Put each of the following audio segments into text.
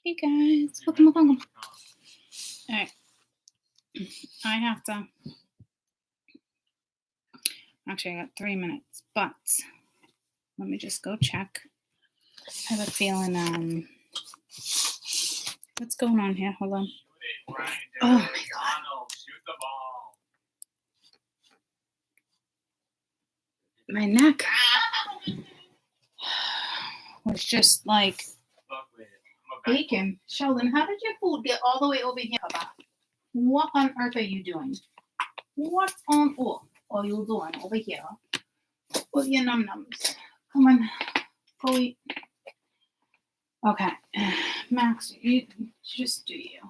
Hey guys, welcome. Alright, I have to. Actually, I got 3 minutes, but let me just go check. I have a feeling, what's going on here? Hold on. Oh my god. My neck was just like bacon. Sheldon, how did your food get all the way over here, Papa? What on earth are you doing? What on earth are you doing over here with your num-nums? Come on, go eat. Okay, Max, you just do you.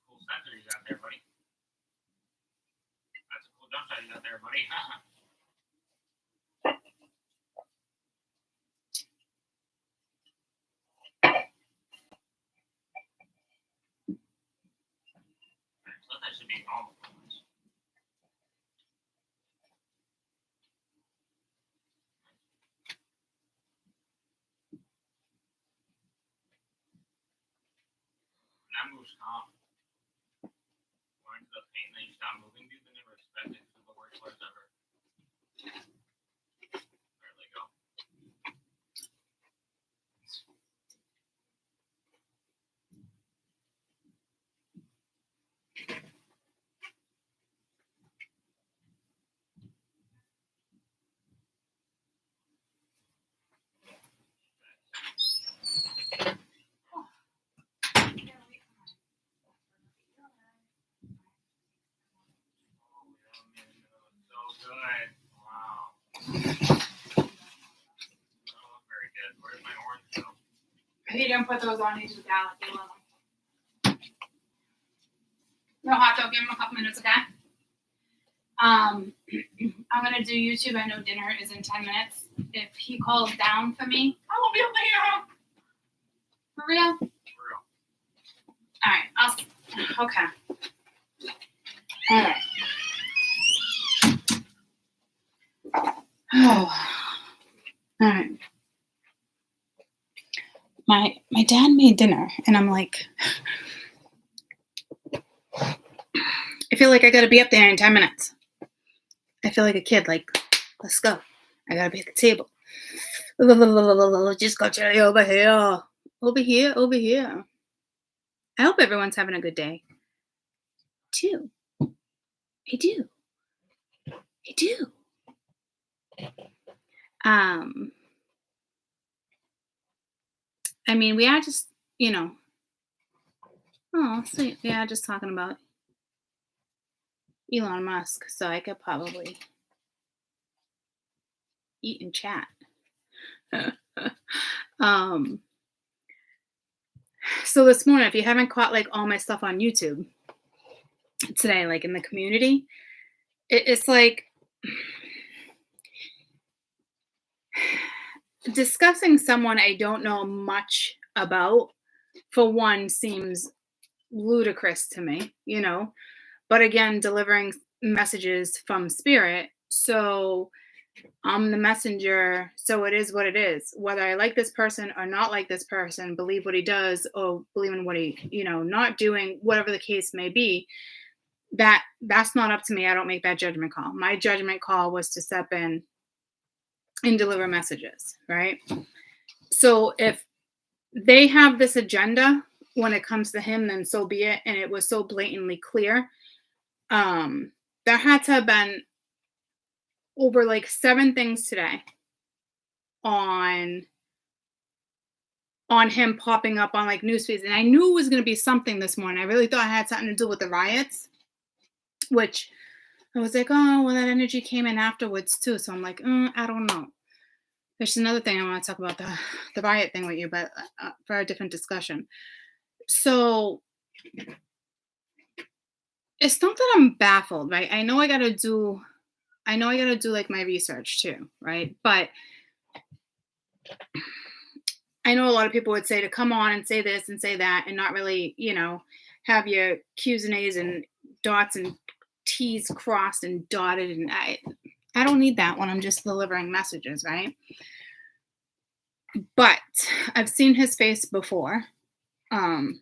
Cool sensor you got there, buddy. That's a cool dump shot you got there, buddy. So that should be normal. That moves calm. Going to the paint, then you stop moving, dude. They never expected to the worst words ever. There they go. So good. Wow. Oh, very good. Where's my orange go? He didn't put those on. He just got it. They love them. No hot dog. Give him a couple minutes, okay? I'm gonna do YouTube. I know dinner is in 10 minutes. If he calls down for me, I won't be able to hear him. For real? For real. All right. Okay. All right. Oh. All right. My dad made dinner, and I'm like, I feel like I gotta be up there in 10 minutes. I feel like a kid, like, let's go. I gotta be at the table. Just go chili over here. Over here. I hope everyone's having a good day. Too. I do. I mean, we are just, oh, sweet. We are just talking about Elon Musk, so I could probably eat and chat. So this morning, if you haven't caught like all my stuff on YouTube today, like in the community, it's like discussing someone I don't know much about, for one, seems ludicrous to me, but again, delivering messages from spirit. So I'm the messenger, so it is what it is. Whether I like this person or not like this person, believe what he does or believe in what he, not doing, whatever the case may be, that's not up to me. I don't make that judgment call. My judgment call was to step in and deliver messages, right? So if they have this agenda when it comes to him, then so be it. And it was so blatantly clear. There had to have been over like 7 things today on him popping up on like news feeds. And I knew it was going to be something this morning. I really thought it had something to do with the riots, which I was like, oh, well, that energy came in afterwards too. So I'm like, I don't know. There's another thing I want to talk about, the riot thing with you, but for a different discussion. So it's not that I'm baffled, right? I know I got to do like my research too, right? But I know a lot of people would say to come on and say this and say that and not really, have your Q's and A's and dots and T's crossed and dotted, and I don't need that when I'm just delivering messages, right? But I've seen his face before. Oh,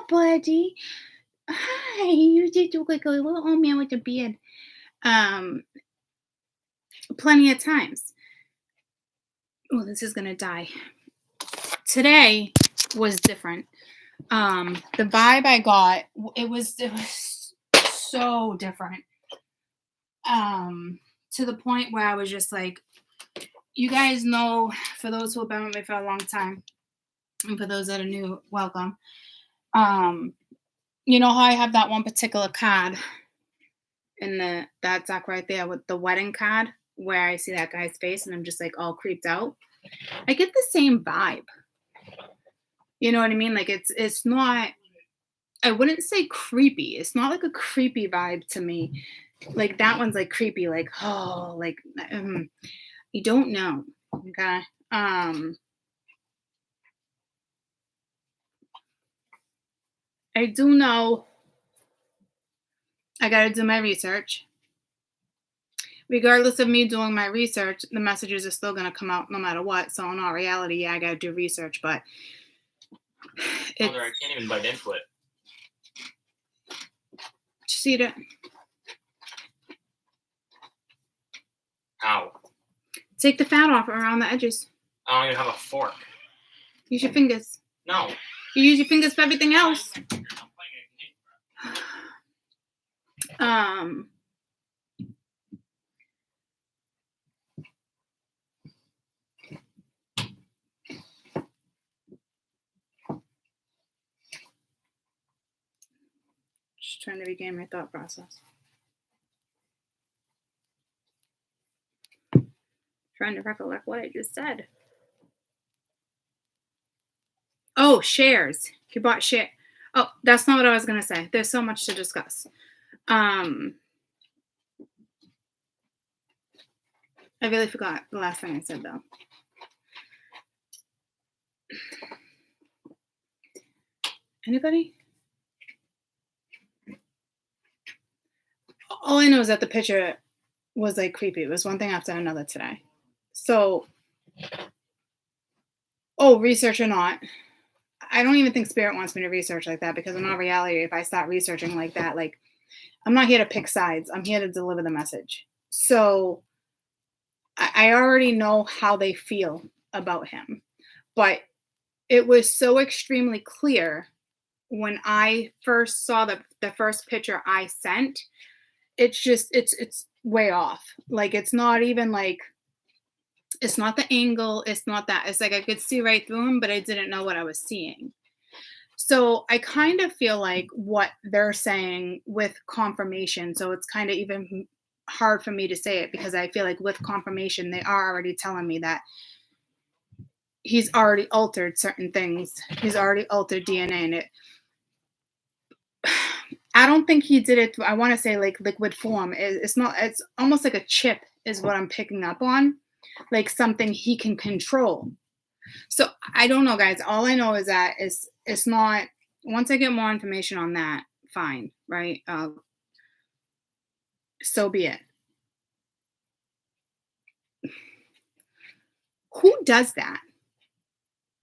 buddy. Hi, you did look like a little old man with a beard. Plenty of times. Oh, this is gonna die. Today was different. The vibe I got, it was so different. To the point where I was just like, you guys know, for those who have been with me for a long time, and for those that are new, welcome. You know how I have that one particular card in that deck right there with the wedding card where I see that guy's face and I'm just like all creeped out? I get the same vibe. You know what I mean? Like it's not, I wouldn't say creepy. It's not like a creepy vibe to me. Like that one's like creepy, like, oh, like you don't know. Okay. I do know I gotta do my research. Regardless of me doing my research, the messages are still gonna come out no matter what. So in all reality, yeah, I gotta do research, but I can't even bite into it. See it? Ow. Take the fat off around the edges. I don't even have a fork. Use your fingers. No. You use your fingers for everything else. Just trying to regain my thought process. Trying to recollect what I just said. Oh, shares. He bought share. Oh, that's not what I was gonna say. There's so much to discuss. I really forgot the last thing I said though. Anybody? All I know is that the picture was like creepy. It was one thing after another today. So, research or not, I don't even think Spirit wants me to research like that, because in all reality, if I start researching like that, like, I'm not here to pick sides. I'm here to deliver the message. So I already know how they feel about him, but it was so extremely clear when I first saw the first picture I sent. It's just, it's way off. Like, it's not even like, it's not the angle. It's not that. It's like I could see right through him, but I didn't know what I was seeing. So I kind of feel like what they're saying with confirmation. So it's kind of even hard for me to say it, because I feel like with confirmation, they are already telling me that he's already altered certain things. He's already altered DNA, and it, I don't think he did it. I want to say like liquid form. It's not, it's almost like a chip is what I'm picking up on, like something he can control. So I don't know, guys. All I know is that it's not, once I get more information on that, fine, right? So be it. Who does that?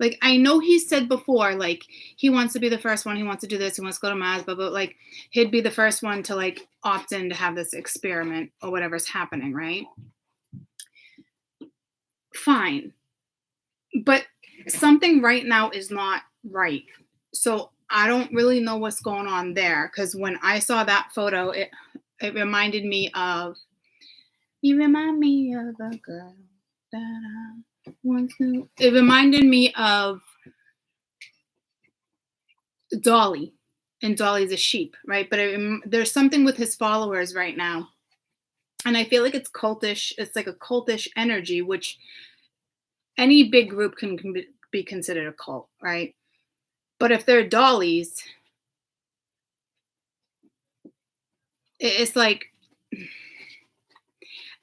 Like, I know he said before, like, he wants to be the first one. He wants to do this. He wants to go to Mars, but like, he'd be the first one to like opt in to have this experiment or whatever's happening, right? Fine. But something right now is not right. So I don't really know what's going on there. Because when I saw that photo, it reminded me of, you remind me of a girl that I once knew. It reminded me of Dolly, and Dolly's a sheep, right? But there's something with his followers right now, and I feel like it's cultish. It's like a cultish energy, which any big group can be considered a cult, right? But if they're Dollies, it's like,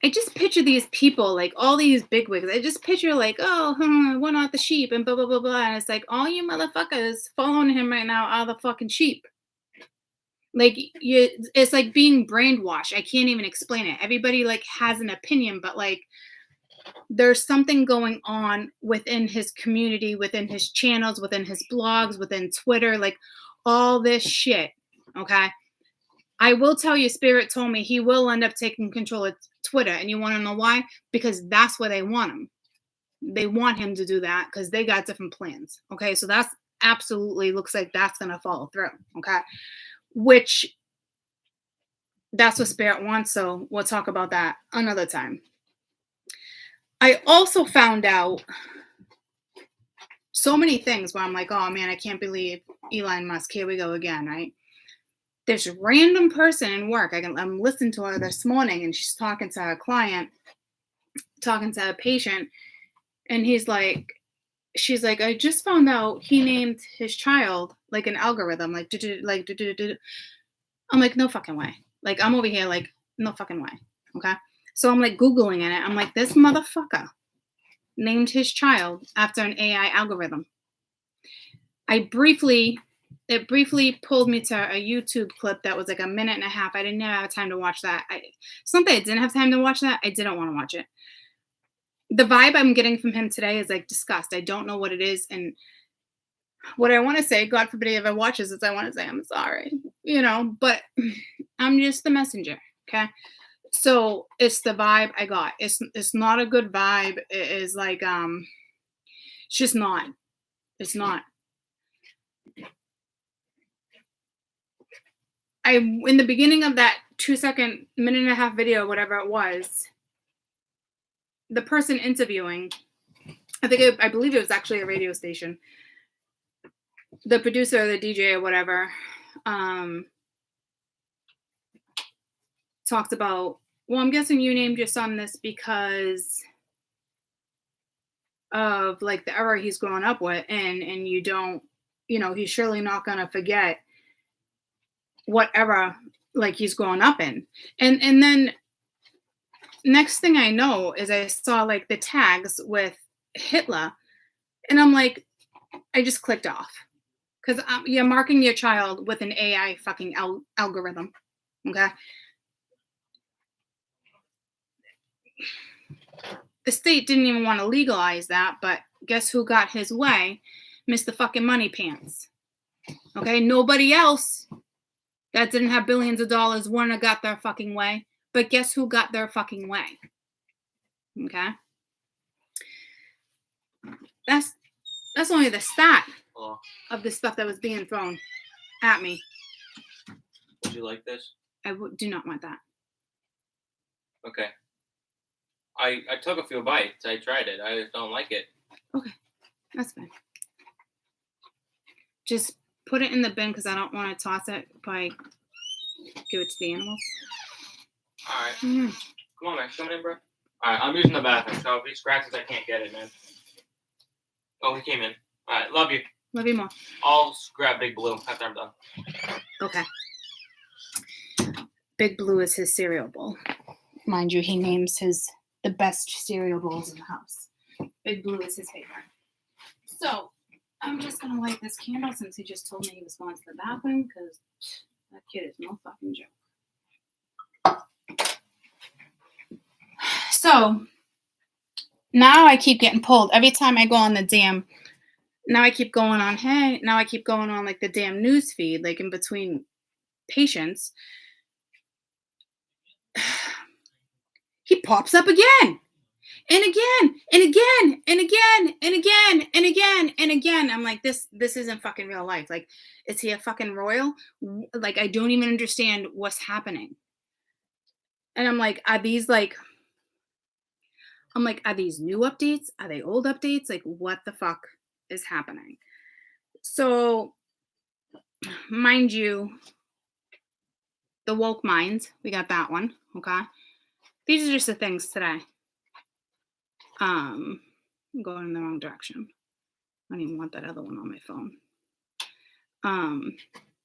I just picture these people, like all these bigwigs. I just picture like, oh, one out the sheep and blah blah blah blah. And it's like all you motherfuckers following him right now are the fucking sheep. Like you, it's like being brainwashed. I can't even explain it. Everybody like has an opinion, but like there's something going on within his community, within his channels, within his blogs, within Twitter, like all this shit. Okay. I will tell you, Spirit told me he will end up taking control of Twitter. And you want to know why? Because that's where they want him. They want him to do that because they got different plans. Okay. So that's absolutely looks like that's going to follow through. Okay. Which that's what Spirit wants. So we'll talk about that another time. I also found out so many things where I'm like, oh man, I can't believe Elon Musk. Here we go again, right? This random person in work, I'm listening to her this morning and she's talking to a client, talking to a patient, and she's like, I just found out he named his child like an algorithm, like, I'm like, no fucking way. Like, I'm over here like, no fucking way. Okay. So I'm like Googling it. I'm like, this motherfucker named his child after an AI algorithm. It briefly pulled me to a YouTube clip that was like a minute and a half. I didn't have time to watch that. Something I didn't have time to watch that. I didn't want to watch it. The vibe I'm getting from him today is like disgust. I don't know what it is. And what I want to say, God forbid he ever watches this, I want to say I'm sorry, but I'm just the messenger. Okay. So it's the vibe I got. It's not a good vibe. It is like, it's just not. It's not. In the beginning of that 2-second, minute and a half video, whatever it was, the person interviewing, I believe it was actually a radio station, the producer, the DJ or whatever, talked about, well, I'm guessing you named your son this because of like the era he's growing up with, and you don't, he's surely not going to forget what era like he's growing up in. And then next thing I know is I saw like the tags with Hitler, and I'm like, I just clicked off because you're marking your child with an AI fucking algorithm. Okay. The state didn't even want to legalize that, but guess who got his way? Mr. fucking Money Pants. Okay, nobody else that didn't have billions of dollars wouldn't have got their fucking way. But guess who got their fucking way? Okay. That's only the start of the stuff that was being thrown at me. Would you like this? I do not want that. Okay. I took a few bites. I tried it. I just don't like it. Okay. That's fine. Just put it in the bin because I don't want to toss it. Probably give it to the animals. All right. Mm-hmm. Come on, man. Coming in, bro. All right. I'm using the bathroom, so if he scratches, I can't get it, man. Oh, he came in. All right. Love you. Love you more. I'll grab Big Blue after I'm done. Okay. Big Blue is his cereal bowl. Mind you, he names the best cereal bowls in the house. Big Blue is his favorite. So I'm just gonna light this candle since he just told me he was going to the bathroom because that kid is no fucking joke. So now I keep getting pulled every time I go on the damn. Now I keep going on. Hey, now I keep going on like the damn news feed, like in between patients. He pops up again and again and again and again and again and again and again. I'm like, this isn't fucking real life. Like, is he a fucking royal? Like, I don't even understand what's happening. And I'm like, are these new updates? Are they old updates? Like, what the fuck is happening? So, mind you, the woke mind, we got that one. Okay. These are just the things today. I'm going in the wrong direction. I don't even want that other one on my phone.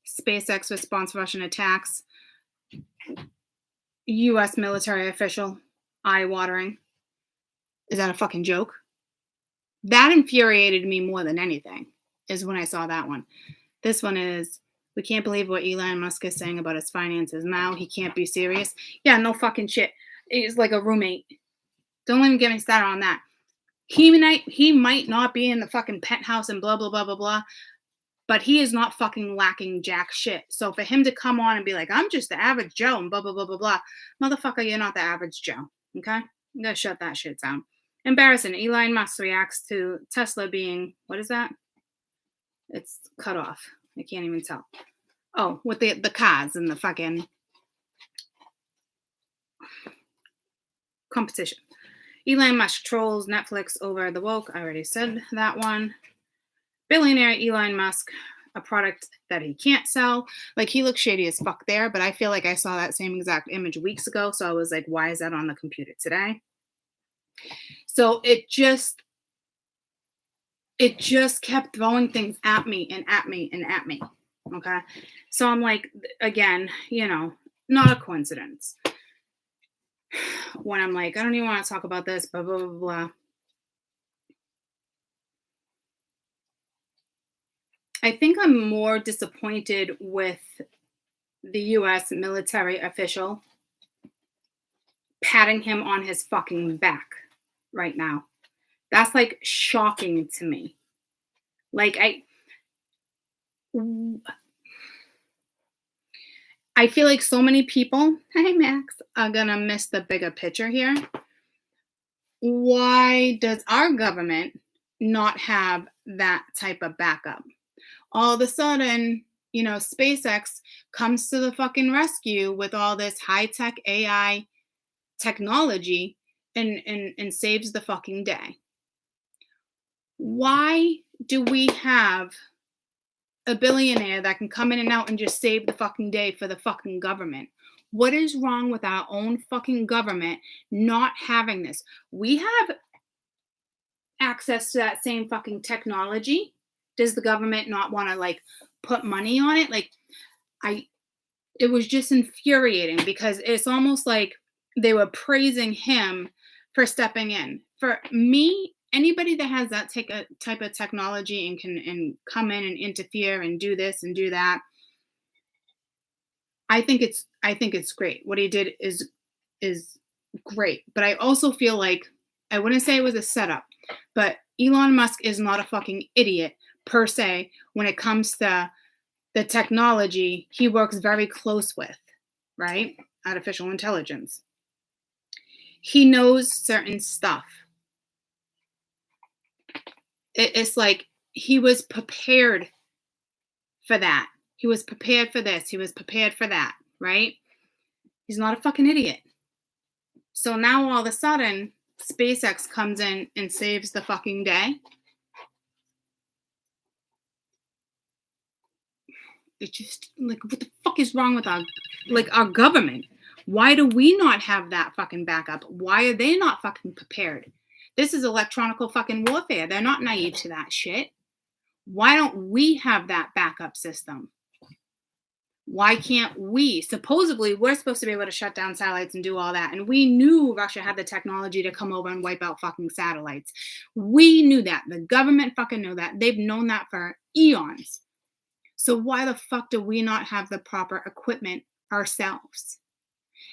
SpaceX response Russian attacks. U.S. military official eye-watering. Is that a fucking joke? That infuriated me more than anything, is when I saw that one. This one is, we can't believe what Elon Musk is saying about his finances now. He can't be serious. Yeah, no fucking shit. He's like a roommate. Don't even get me started on that. He might not be in the fucking penthouse and blah, blah, blah, blah, blah, but he is not fucking lacking jack shit. So for him to come on and be like, I'm just the average Joe and blah, blah, blah, blah, blah, motherfucker, you're not the average Joe, okay? You gotta shut that shit down. Embarrassing. Elon Musk reacts to Tesla being, what is that? It's cut off. I can't even tell. Oh, with the cars and the fucking competition. Elon Musk trolls Netflix over the woke. I already said that one. Billionaire Elon Musk, a product that he can't sell. Like, he looks shady as fuck there, but I feel like I saw that same exact image weeks ago. So I was like, why is that on the computer today? So it just kept throwing things at me and at me and at me. Okay. So I'm like, again, not a coincidence. When I'm like, I don't even want to talk about this, blah, blah, blah, blah. I think I'm more disappointed with the U.S. military official patting him on his fucking back right now. That's like shocking to me. Like, I feel like so many people, hey Max, are gonna miss the bigger picture here. Why does our government not have that type of backup? All of a sudden, SpaceX comes to the fucking rescue with all this high-tech AI technology and saves the fucking day. Why do we have a billionaire that can come in and out and just save the fucking day for the fucking government? What is wrong with our own fucking government not having this? We have access to that same fucking technology. Does the government not want to put money on it? It was just infuriating because it's almost like they were praising him for stepping in. For me, anybody that has that type of technology and can come in and interfere and do this and do that, I think it's great. What he did is great. But I also feel like, I wouldn't say it was a setup, but Elon Musk is not a fucking idiot per se when it comes to the technology he works very close with, right? Artificial intelligence. He knows certain stuff. It's like he was prepared for that. He was prepared for this. He was prepared for that, right? He's not a fucking idiot. So now all of a sudden, SpaceX comes in and saves the fucking day. It's just like, what the fuck is wrong with our government? Why do we not have that fucking backup? Why are they not fucking prepared? This is electronical fucking warfare. They're not naive to that shit. Why don't we have that backup system? Why can't we? Supposedly, we're supposed to be able to shut down satellites and do all that. And we knew Russia had the technology to come over and wipe out fucking satellites. We knew that. The government fucking knew that. They've known that for eons. So why the fuck do we not have the proper equipment ourselves?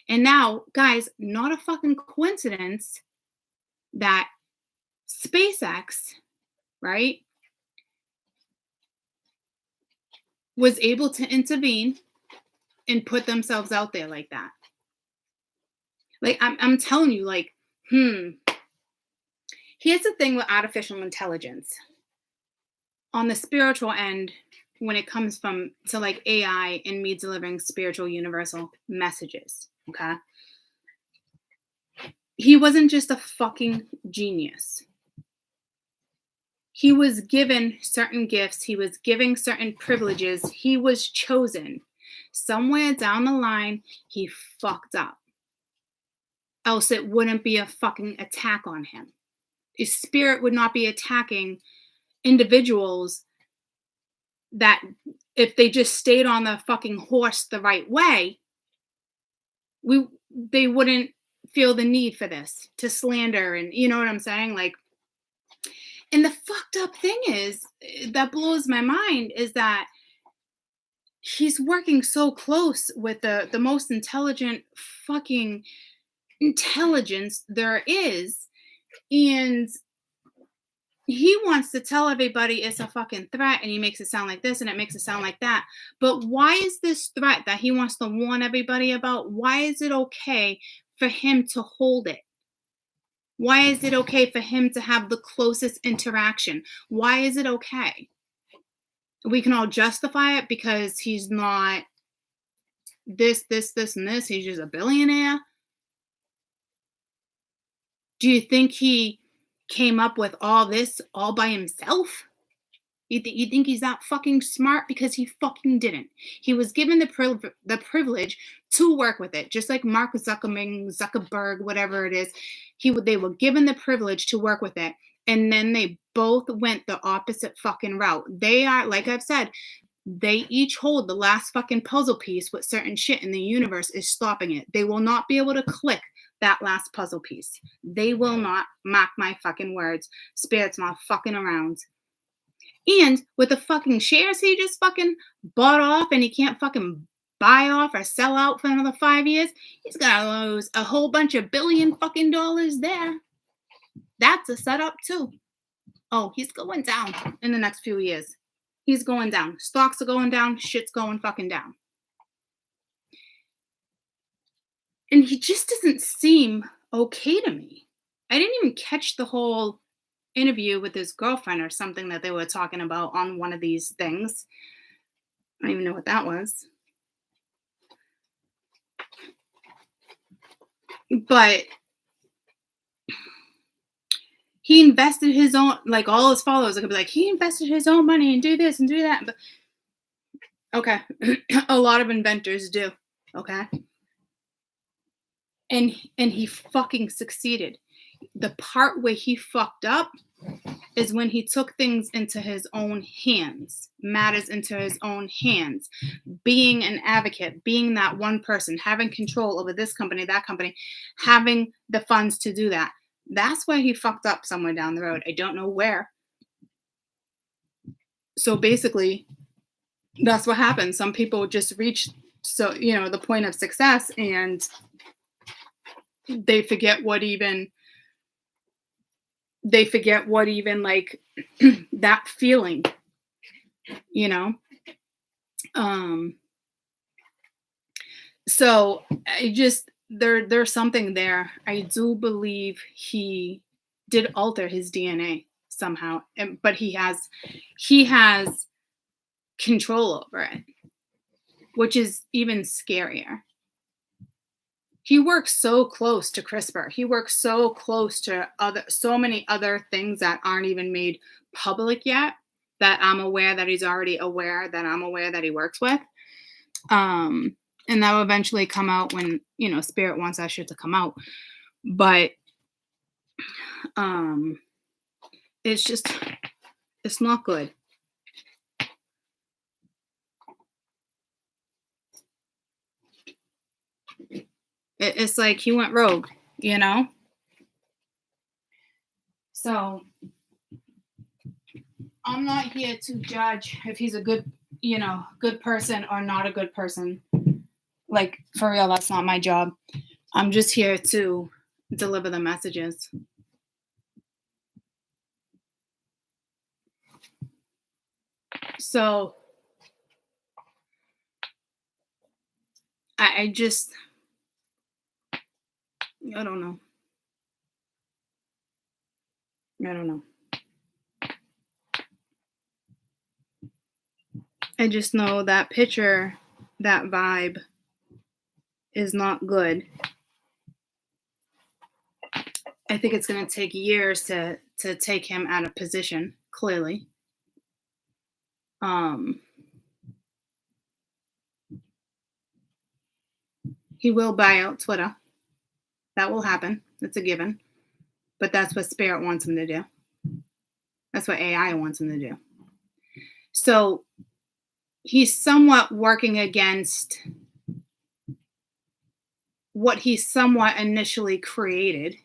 And now, guys, not a fucking coincidence that SpaceX, right, was able to intervene and put themselves out there like that. Like, I'm telling you, here's the thing with artificial intelligence. On the spiritual end, when it comes to AI and me delivering spiritual universal messages, okay? He wasn't just a fucking genius. He was given certain gifts. He was given certain privileges. He was chosen. Somewhere down the line, he fucked up. Else it wouldn't be a fucking attack on him. His spirit would not be attacking individuals that, if they just stayed on the fucking horse the right way, they wouldn't feel the need for this, to slander, and you know what I'm saying? Like, and the fucked up thing is, that blows my mind, is that he's working so close with the most intelligent fucking intelligence there is, and he wants to tell everybody it's a fucking threat, and he makes it sound like this and it makes it sound like that. But why is this threat that he wants to warn everybody about, why is it okay for him to hold it? Why is it okay for him to have the closest interaction? Why is it okay? We can all justify it because he's not this, and this. He's just a billionaire. Do you think he came up with all this all by himself? You think he's that fucking smart? Because he fucking didn't. He was given the privilege to work with it, just like Mark Zuckerberg, whatever it is. They were given the privilege to work with it, and then they both went the opposite fucking route. They are, like I've said, they each hold the last fucking puzzle piece with certain shit in the universe is stopping it. They will not be able to click that last puzzle piece. They will not. Mark my fucking words. Spirit's not fucking around. And with the fucking shares he just fucking bought off, and he can't fucking buy off or sell out for another 5 years, he's gonna lose a whole bunch of billion fucking dollars there. That's a setup too. Oh, he's going down in the next few years. He's going down. Stocks are going down. Shit's going fucking down. And he just doesn't seem okay to me. I didn't even catch the whole interview with his girlfriend or something that they were talking about on one of these things. I don't even know what that was. But he invested his own, like all his followers are gonna be like, he invested his own money and do this and do that. But okay, a lot of inventors do. Okay, and he fucking succeeded. The part where he fucked up is when he took things into his own hands, matters into his own hands, being an advocate, being that one person, having control over this company, that company, having the funds to do that. That's where he fucked up somewhere down the road. I don't know where. So basically, that's what happens. Some people just reach the point of success, and they forget what even like that feeling, so I just there's something there. I do believe he did alter his DNA somehow, but he has control over it, which is even scarier. He works so close to CRISPR. He works so close to so many other things that aren't even made public yet, that I'm aware that he's already aware, that I'm aware that he works with. And that will eventually come out when, Spirit wants that shit to come out. But it's not good. It's like he went rogue, So I'm not here to judge if he's a good person or not a good person. Like, for real, that's not my job. I'm just here to deliver the messages. So I don't know. I just know that picture, that vibe is not good. I think it's going to take years to take him out of position, clearly. He will buy out Twitter. That will happen. It's a given. But that's what Spirit wants him to do. That's what AI wants him to do. So he's somewhat working against what he somewhat initially created.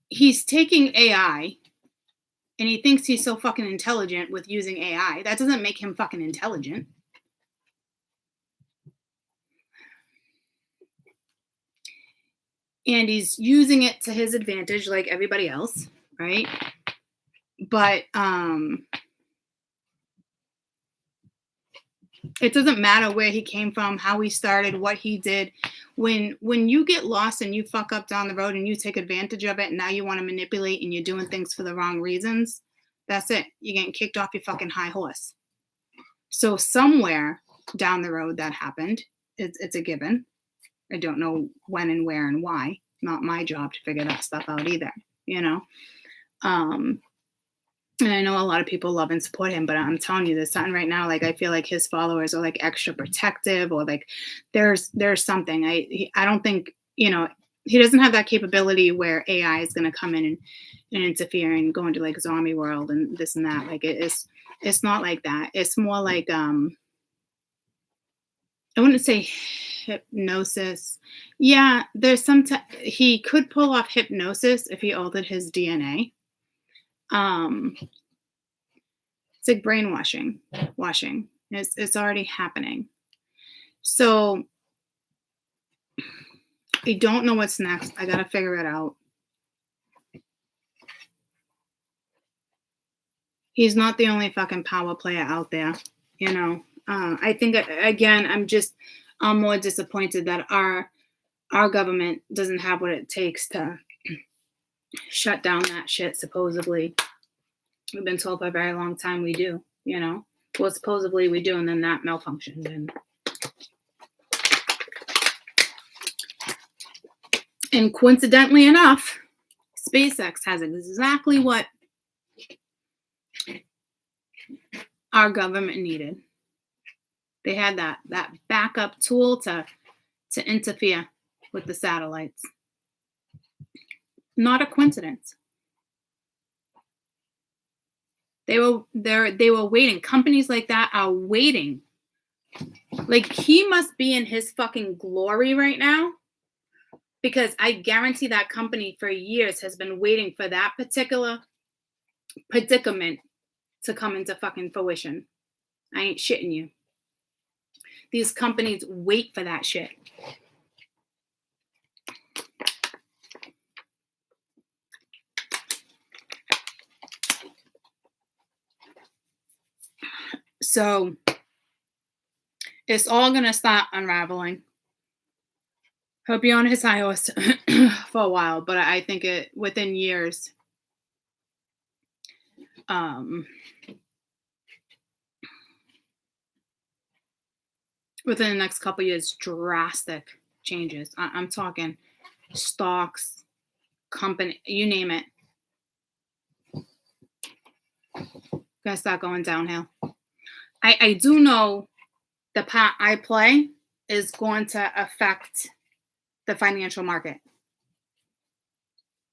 He's taking AI and he thinks he's so fucking intelligent with using AI. That doesn't make him fucking intelligent. And he's using it to his advantage like everybody else, right? But it doesn't matter where he came from, how he started, what he did. When you get lost and you fuck up down the road and you take advantage of it and now you want to manipulate and you're doing things for the wrong reasons, that's it. You're getting kicked off your fucking high horse. So somewhere down the road that happened. It's a given. I don't know when and where and why. Not my job to figure that stuff out either, you know? And I know a lot of people love and support him, but I'm telling you, there's something right now. Like, I feel like his followers are like extra protective, or like there's something. I don't think, you know, he doesn't have that capability where AI is going to come in and interfere and go into like zombie world and this and that. Like it's not like that. It's more like, I wouldn't say hypnosis. Yeah, there's he could pull off hypnosis if he altered his DNA. It's like brainwashing. It's already happening. So I don't know what's next. I gotta figure it out. He's not the only fucking power player out there, you know. I think again, I'm more disappointed that our government doesn't have what it takes to shut down that shit. Supposedly, we've been told for a very long time we do, you know. Well, supposedly we do, and then that malfunctioned. And coincidentally enough, SpaceX has exactly what our government needed. They had that backup tool to interfere with the satellites. Not a coincidence. They were waiting. Companies like that are waiting. Like, he must be in his fucking glory right now, because I guarantee that company for years has been waiting for that particular predicament to come into fucking fruition. I ain't shitting you. These companies wait for that shit. So it's all going to start unraveling. He'll be on his high horse for a while, but I think within years, within the next couple of years, drastic changes. I'm talking stocks, company, you name it. Gonna start going downhill. I do know the part I play is going to affect the financial market.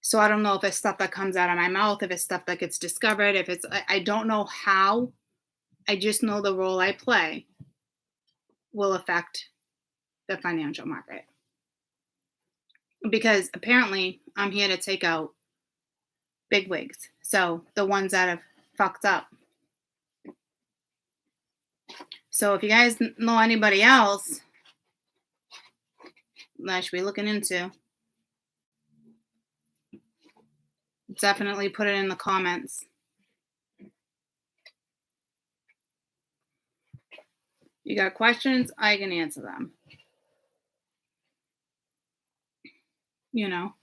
So I don't know if it's stuff that comes out of my mouth, if it's stuff that gets discovered, if it's, I don't know how. I just know the role I play will affect the financial market. Because apparently I'm here to take out bigwigs. So the ones that have fucked up. So if you guys know anybody else that I should be looking into, definitely put it in the comments. You got questions, I can answer them. You know,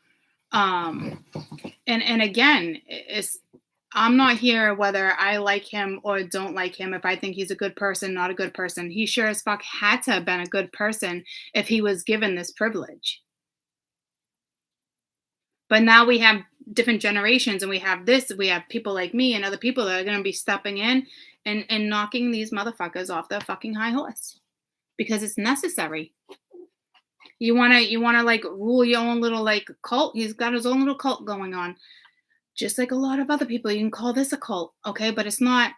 and again, I'm not here whether I like him or don't like him, if I think he's a good person, not a good person. He sure as fuck had to have been a good person if he was given this privilege. But now we have different generations, and we have people like me and other people that are going to be stepping in and knocking these motherfuckers off their fucking high horse, because it's necessary. You want to like rule your own little like cult. He's got his own little cult going on, just like a lot of other people. You can call this a cult, okay? But it's not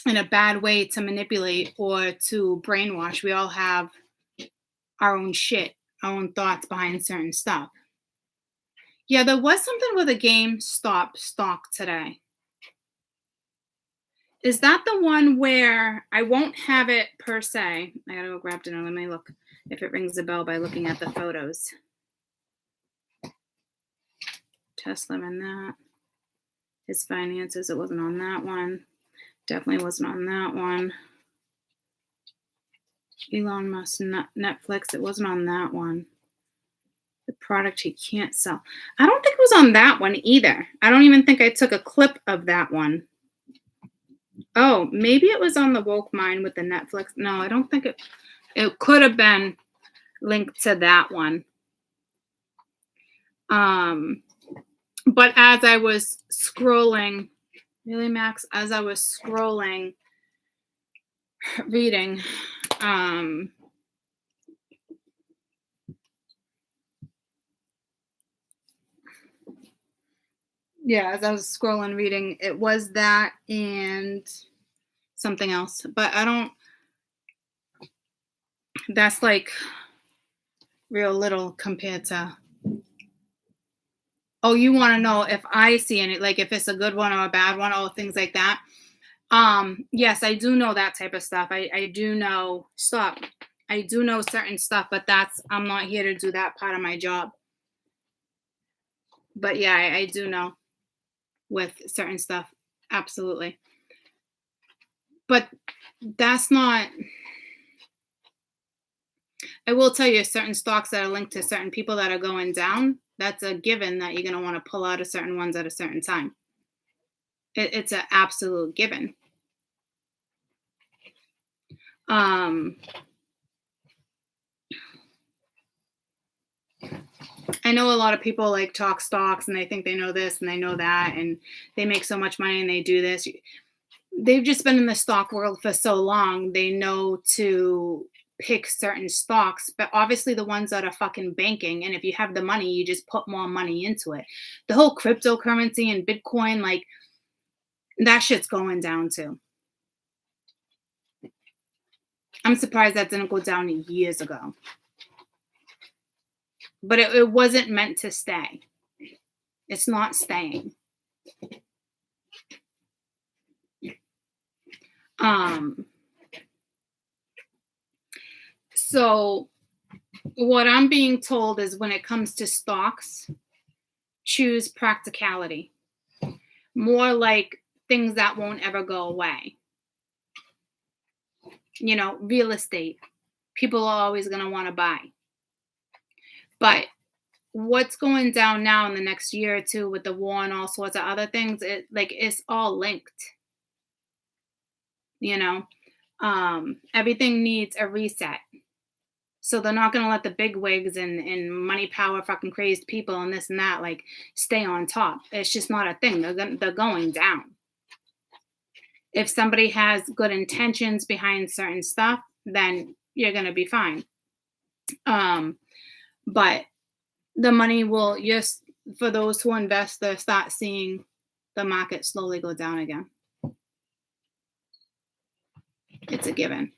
in a bad way to manipulate or to brainwash. We all have our own shit, our own thoughts behind certain stuff. Yeah, there was something with a GameStop stock today. Is that the one where I won't have it per se? I gotta go grab dinner. Let me look if it rings a bell by looking at the photos. Tesla and that. His finances, it wasn't on that one. Definitely wasn't on that one. Elon Musk, Netflix, it wasn't on that one. The product he can't sell. I don't think it was on that one either. I don't even think I took a clip of that one. Oh, maybe it was on the Woke Mind with the Netflix. No, I don't think it could have been linked to that one. But as I was scrolling, really, Max, as I was scrolling, reading, yeah, as I was scrolling, reading, it was that and something else. But I don't, that's like real little compared to, oh, you want to know if I see any, like if it's a good one or a bad one, or things like that. Yes, I do know that type of stuff. I do know stuff. I do know certain stuff, but I'm not here to do that part of my job. But yeah, I do know with certain stuff. Absolutely. But that's not, I will tell you certain stocks that are linked to certain people that are going down. That's a given that you're going to want to pull out of certain ones at a certain time. It's an absolute given. I know a lot of people like talk stocks and they think they know this and they know that and they make so much money and they do this. They've just been in the stock world for so long. They know to pick certain stocks, but obviously the ones that are fucking banking. And if you have the money, you just put more money into it. The whole cryptocurrency and Bitcoin, like that shit's going down too. I'm surprised that didn't go down years ago. But it wasn't meant to stay. It's not staying. So what I'm being told is when it comes to stocks, choose practicality. More like things that won't ever go away. You know, real estate. People are always going to want to buy. But what's going down now in the next year or two with the war and all sorts of other things, it's all linked. You know, everything needs a reset. So they're not going to let the big wigs and money power fucking crazed people and this and that like stay on top. It's just not a thing. They're going down. If somebody has good intentions behind certain stuff, then you're going to be fine. But the money will just, for those who invest, they'll start seeing the market slowly go down again. It's a given.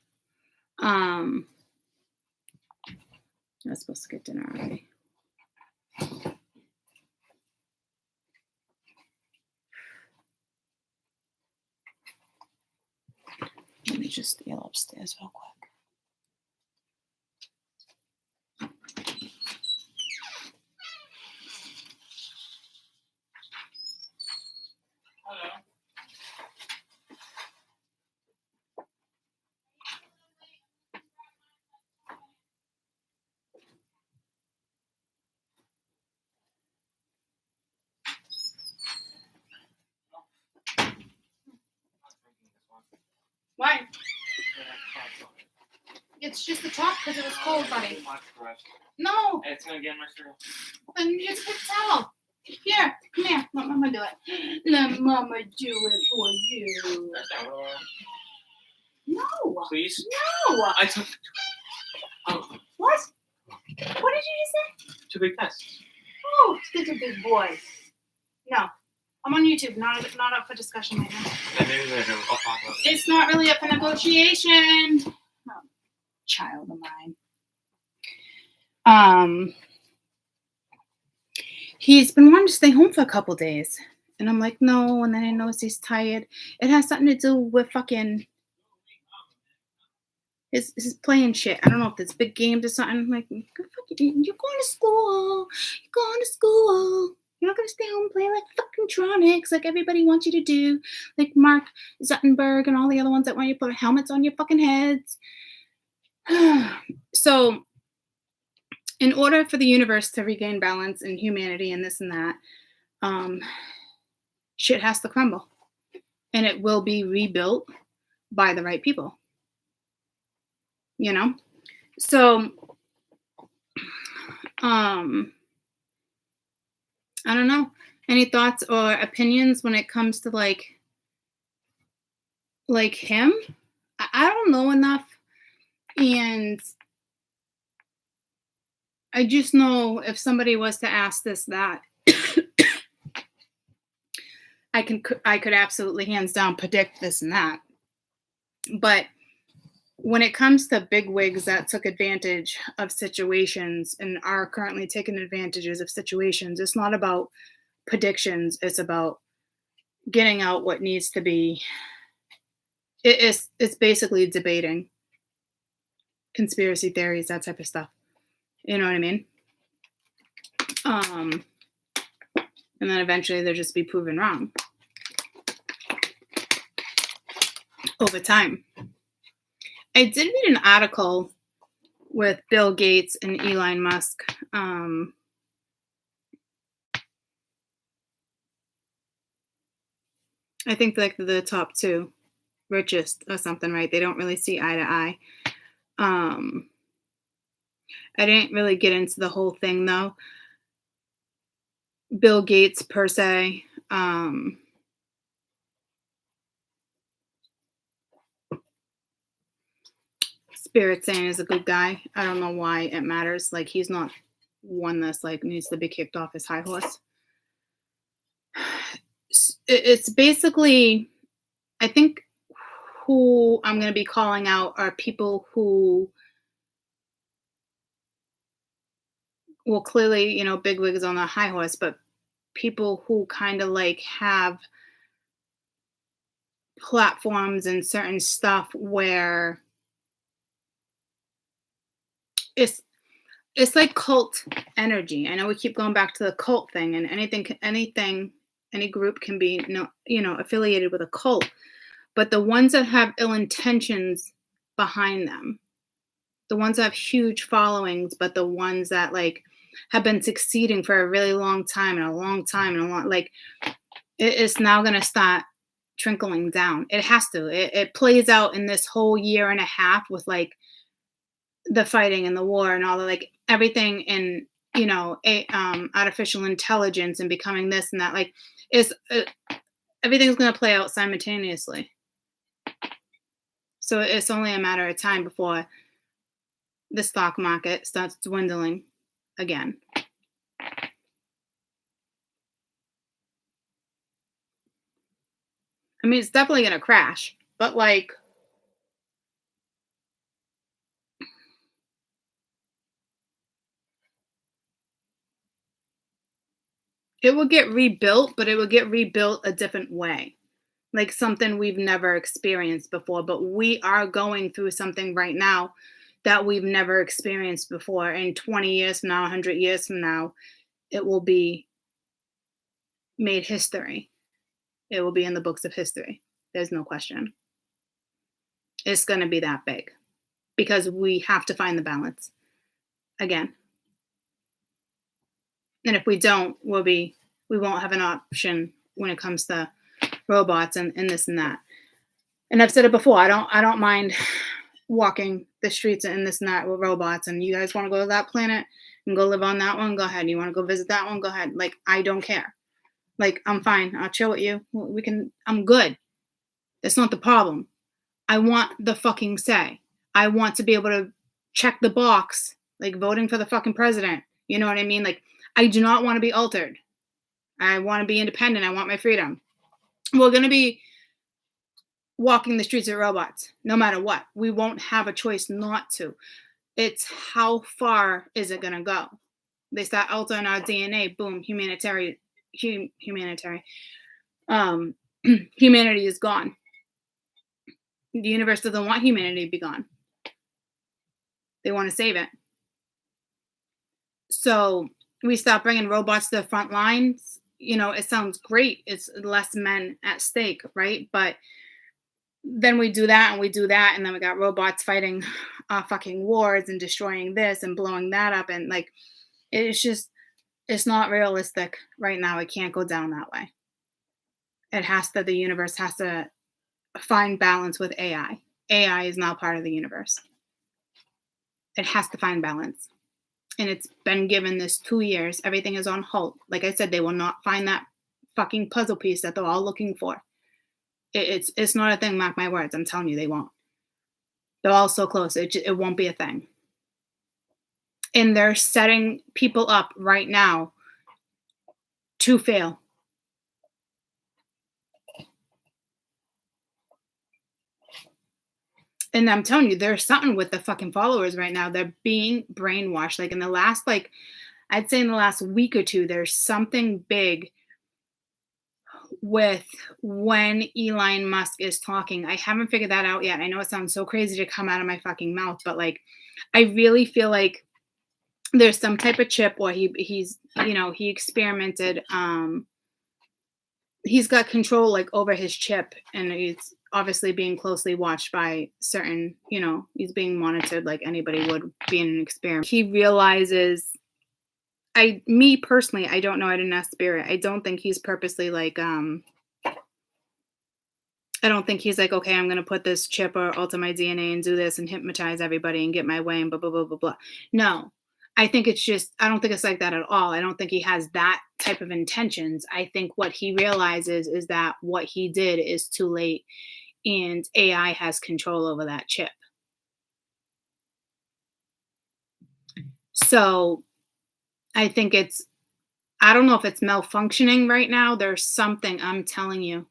I was supposed to get dinner already. Let me just yell upstairs real quick. Why? It's just the top because it was cold, buddy. No. It's gonna get my cereal. Then just get towel. Here, come here. Let Mama do it. Let Mama do it for you. That's not what I want. No. Please? No. I took. Oh. What? What did you just say? 2 big tests. Oh, such a big boy. No. I'm on YouTube, not up for discussion right now. And maybe later I'll talk about it. It's not really up for negotiation. Oh, child of mine. He's been wanting to stay home for a couple days. And I'm like, no. And then I notice he's tired. It has something to do with fucking his playing shit. I don't know if it's big games or something. I'm like, you're going to school. You're going to school. You're not going to stay home and play like fucking Tronics like everybody wants you to do. Like Mark Zuckerberg and all the other ones that want you to put helmets on your fucking heads. So in order for the universe to regain balance and humanity and this and that, shit has to crumble. And it will be rebuilt by the right people. You know? So, I don't know. Any thoughts or opinions when it comes to like him? I don't know enough. And I just know if somebody was to ask this, that I could absolutely hands down predict this and that. But when it comes to bigwigs that took advantage of situations and are currently taking advantages of situations, it's not about predictions. It's about getting out what needs to be. It's basically debating conspiracy theories, that type of stuff. You know what I mean? And then eventually they'll just be proven wrong over time. I did read an article with Bill Gates and Elon Musk. I think like the top two richest or something, right? They don't really see eye to eye. I didn't really get into the whole thing though. Bill Gates per se. Spirit saying is a good guy. I don't know why it matters. Like he's not one that's like needs to be kicked off his high horse. It's basically, I think who I'm going to be calling out are people who, well, clearly, you know, bigwig is on the high horse, but people who kind of like have platforms and certain stuff where it's like cult energy. I know we keep going back to the cult thing, and any group can be, affiliated with a cult, but the ones that have ill intentions behind them, the ones that have huge followings, but the ones that like have been succeeding for a really long time like it's now going to start trickling down. It has to. It plays out in this whole year and a half with like the fighting and the war and all the like everything in artificial intelligence and becoming this and that, like is everything's going to play out simultaneously. So it's only a matter of time before the stock market starts dwindling again. I mean, it's definitely going to crash, but like it will get rebuilt, but it will get rebuilt a different way. Like something we've never experienced before, but we are going through something right now that we've never experienced before. In 20 years from now, 100 years from now, it will be made history. It will be in the books of history. There's no question. It's going to be that big because we have to find the balance again. And if we don't, we won't have an option when it comes to robots and this and that. And I've said it before, I don't mind walking the streets and this and that with robots. And you guys want to go to that planet and go live on that one? Go ahead. You want to go visit that one? Go ahead. Like, I don't care. Like, I'm fine. I'll chill with you. I'm good. That's not the problem. I want the fucking say. I want to be able to check the box, like voting for the fucking president. You know what I mean? Like, I do not want to be altered. I want to be independent. I want my freedom. We're going to be walking the streets of robots no matter what. We won't have a choice not to. It's how far is it going to go? They start altering our DNA. Boom, humanitarian. Humanity is gone. The universe doesn't want humanity to be gone. They want to save it. So we stop bringing robots to the front lines. It sounds great. It's less men at stake, right? But then we do that and we do that, and then we got robots fighting fucking wars and destroying this and blowing that up, and like it's not realistic right now. It can't go down that way. The universe has to find balance with AI. AI is now part of the universe. It has to find balance. And it's been given this 2 years. Everything is on hold. Like I said, they will not find that fucking puzzle piece that they're all looking for. It's not a thing, mark my words. I'm telling you, they won't. They're all so close. It won't be a thing. And they're setting people up right now to fail. And I'm telling you, there's something with the fucking followers right now. They're being brainwashed. Like in the last, I'd say in the last week or two, there's something big with when Elon Musk is talking. I haven't figured that out yet. I know it sounds so crazy to come out of my fucking mouth, but I really feel like there's some type of chip, or he experimented. He's got control over his chip, and he's obviously being closely watched by certain, he's being monitored like anybody would be in an experiment. He realizes, me personally, I don't know. I didn't ask Spirit. I don't think he's purposely I don't think he's okay, I'm going to put this chip or alter my DNA and do this and hypnotize everybody and get my way and blah, blah, blah, blah, blah. No, I think it's just, I don't think it's like that at all. I don't think he has that type of intentions. I think what he realizes is that what he did is too late, and AI has control over that chip. So I think I don't know if it's malfunctioning right now. There's something, I'm telling you,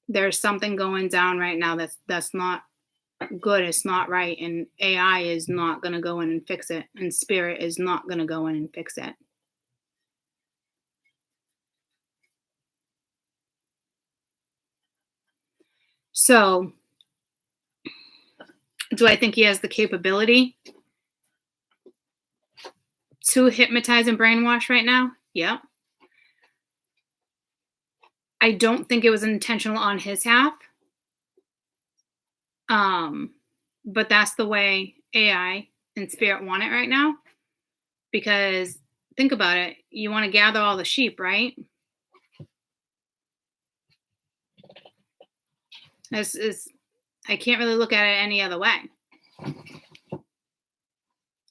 there's something going down right now that's not good. It's not right. And AI is not going to go in and fix it. And Spirit is not going to go in and fix it. So, do I think he has the capability to hypnotize and brainwash right now? Yep. I don't think it was intentional on his half. But that's the way AI and Spirit want it right now. Because think about it. You want to gather all the sheep, right? I can't really look at it any other way.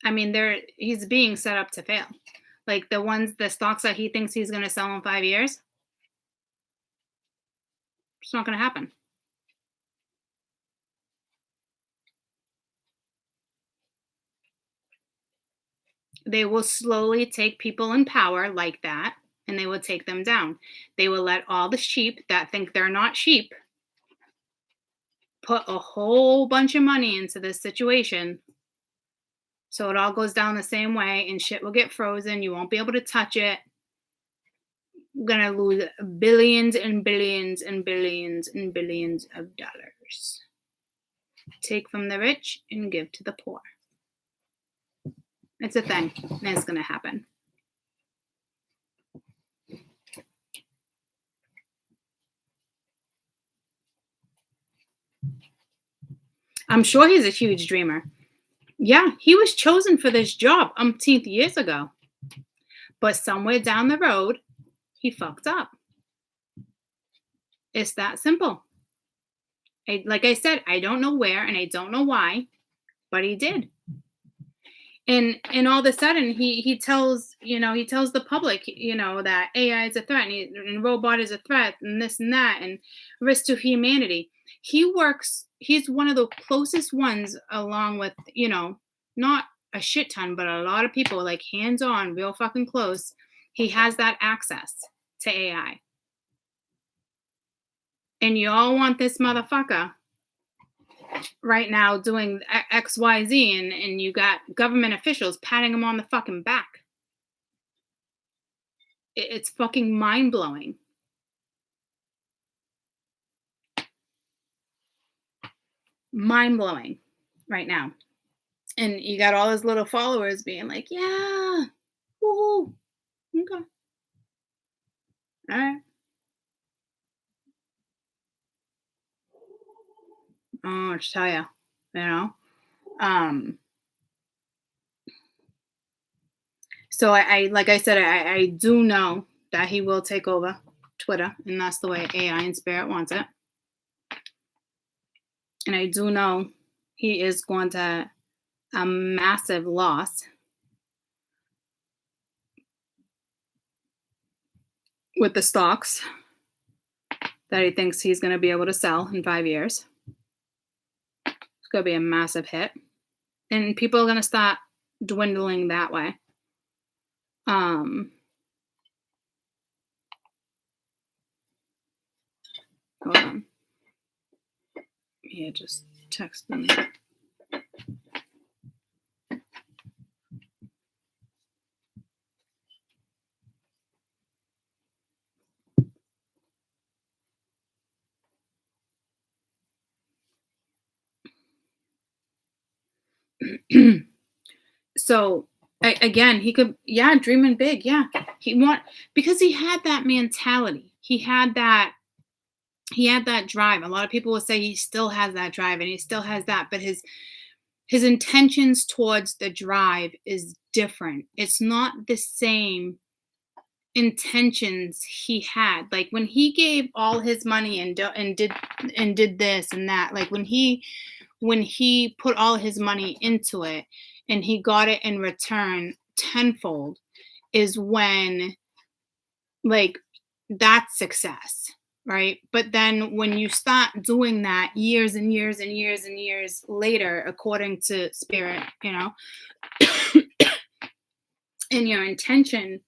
I mean, he's being set up to fail. Like the stocks that he thinks he's going to sell in 5 years, it's not going to happen. They will slowly take people in power like that, and they will take them down. They will let all the sheep that think they're not sheep put a whole bunch of money into this situation. So it all goes down the same way, and shit will get frozen. You won't be able to touch it. We're going to lose billions and billions and billions and billions of dollars. Take from the rich and give to the poor. It's a thing, and it's going to happen. I'm sure he's a huge dreamer. Yeah, he was chosen for this job umpteenth years ago. But somewhere down the road, he fucked up. It's that simple. Like I said, I don't know where and I don't know why, but he did. And all of a sudden, he tells the public, that AI is a threat and robot is a threat and this and that and risk to humanity. He's one of the closest ones, along with, not a shit ton, but a lot of people, like hands-on, real fucking close. He has that access to AI. And you all want this motherfucker right now doing XYZ, and you got government officials patting him on the fucking back. It's fucking mind-blowing. Mind-blowing right now. And you got all his little followers being like, yeah, woohoo, okay, all right. I don't know what to tell you, you know? So I like I said, I do know that he will take over Twitter, and that's the way AI and Spirit wants it. And I do know he is going to a massive loss with the stocks that he thinks he's going to be able to sell in 5 years. It's going to be a massive hit. And people are going to start dwindling that way. Hold on. Yeah, just text me. So again, he could, dreaming big. Yeah, because he had that mentality. He had that drive. A lot of people will say he still has that drive, and he still has that, but his intentions towards the drive is different. It's not the same intentions he had. Like when he gave all his money and did this and that, like when he put all his money into it and he got it in return tenfold, is when, like, that's success, right? But then when you start doing that years and years and years and years later, according to Spirit, and your intention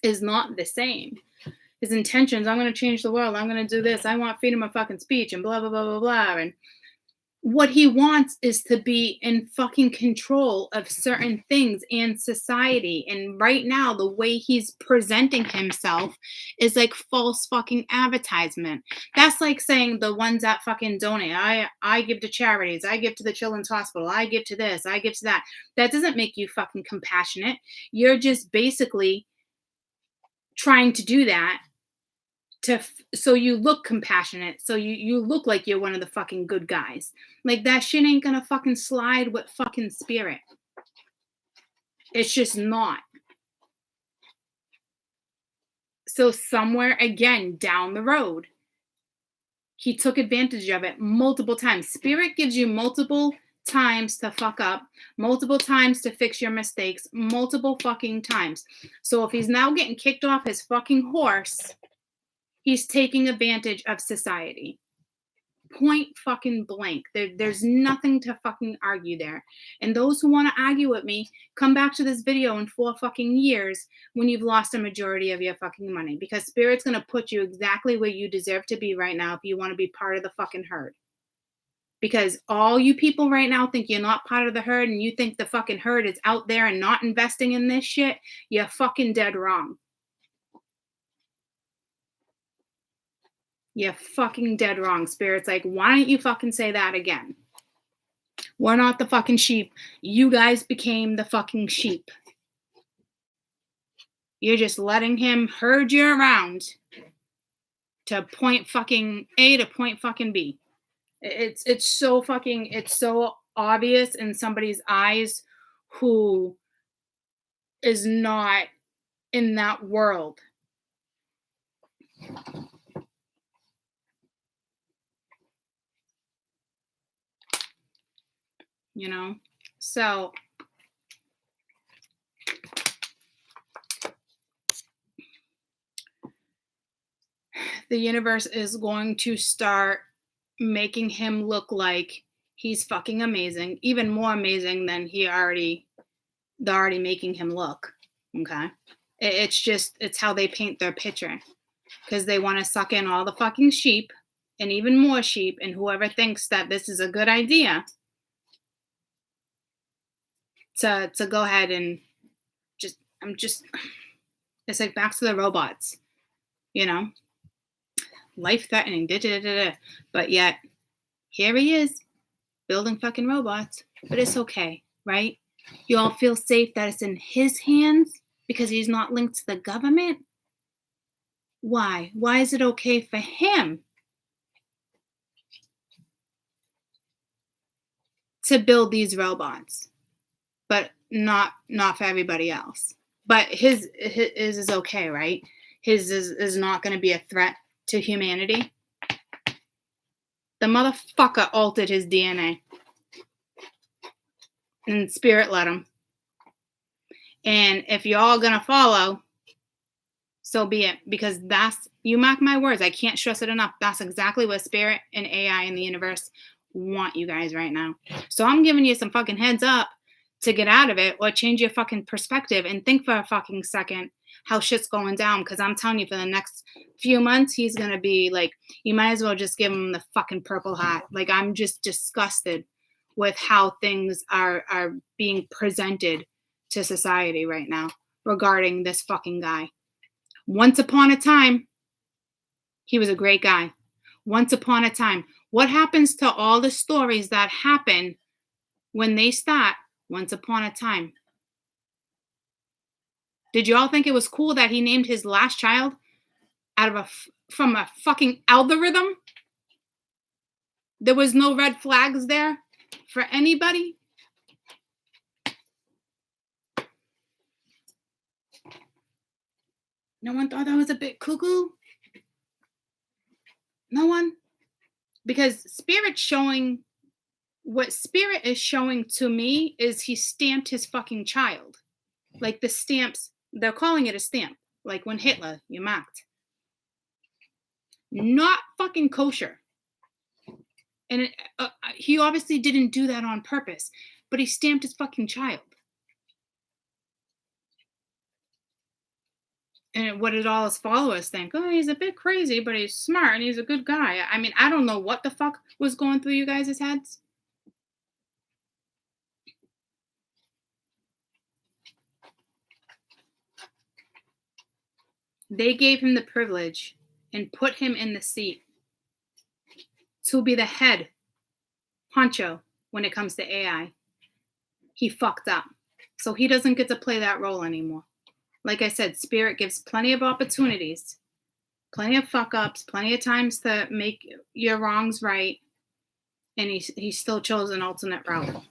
is not the same. His intentions, I'm going to change the world, I'm going to do this, I want freedom of fucking speech, and blah, blah, blah, blah, blah. And what he wants is to be in fucking control of certain things and society. And right now, the way he's presenting himself is like false fucking advertisement. That's like saying the ones that fucking donate. I give to charities. I give to the Children's Hospital. I give to this. I give to that. That doesn't make you fucking compassionate. You're just basically trying to do that so you look compassionate, so you look like you're one of the fucking good guys. Like, that shit ain't gonna fucking slide with fucking Spirit. It's just not. So somewhere, again, down the road, he took advantage of it multiple times. Spirit gives you multiple times to fuck up, multiple times to fix your mistakes, multiple fucking times. So if he's now getting kicked off his fucking horse, he's taking advantage of society. Point fucking blank. There's nothing to fucking argue there. And those who want to argue with me, come back to this video in 4 fucking years when you've lost a majority of your fucking money. Because Spirit's going to put you exactly where you deserve to be right now if you want to be part of the fucking herd. Because all you people right now think you're not part of the herd, and you think the fucking herd is out there and not investing in this shit, you're fucking dead wrong. You're fucking dead wrong. Spirit's like, why don't you fucking say that again? We're not the fucking sheep. You guys became the fucking sheep. You're just letting him herd you around to point fucking A to point fucking B. It's so obvious in somebody's eyes who is not in that world. So the universe is going to start making him look like he's fucking amazing, even more amazing than they're already making him look. Okay. It's how they paint their picture, because they want to suck in all the fucking sheep and even more sheep, and whoever thinks that this is a good idea to go ahead and it's like back to the robots, life threatening, but yet here he is building fucking robots. But it's okay, right? You all feel safe that it's in his hands because he's not linked to the government. Why is it okay for him to build these robots, but not for everybody else? But his is okay, right? His is not going to be a threat to humanity. The motherfucker altered his DNA, and spirit let him. And if y'all gonna follow, so be it, because you mark my words, I can't stress it enough, that's exactly what spirit and AI in the universe want you guys right now. So I'm giving you some fucking heads up to get out of it, or change your fucking perspective and think for a fucking second how shit's going down, because I'm telling you, for the next few months, he's gonna be like, you might as well just give him the fucking purple hat. Like, I'm just disgusted with how things are being presented to society right now regarding this fucking guy. Once upon a time, he was a great guy. Once upon a time. What happens to all the stories that happen when they start once upon a time? Did you all think it was cool that he named his last child from a fucking algorithm? There was no red flags there for anybody? No one thought that was a bit cuckoo? No one? Because what spirit is showing to me is he stamped his fucking child. Like the stamps, they're calling it a stamp. Like when Hitler, you marked. Not fucking kosher. And he obviously didn't do that on purpose, but he stamped his fucking child. And what did all his followers think? Oh, he's a bit crazy, but he's smart and he's a good guy. I mean, I don't know what the fuck was going through you guys' heads. They gave him the privilege and put him in the seat to be the head honcho when it comes to AI. He fucked up. So he doesn't get to play that role anymore. Like I said, spirit gives plenty of opportunities, plenty of fuck ups, plenty of times to make your wrongs right. And he still chose an alternate route.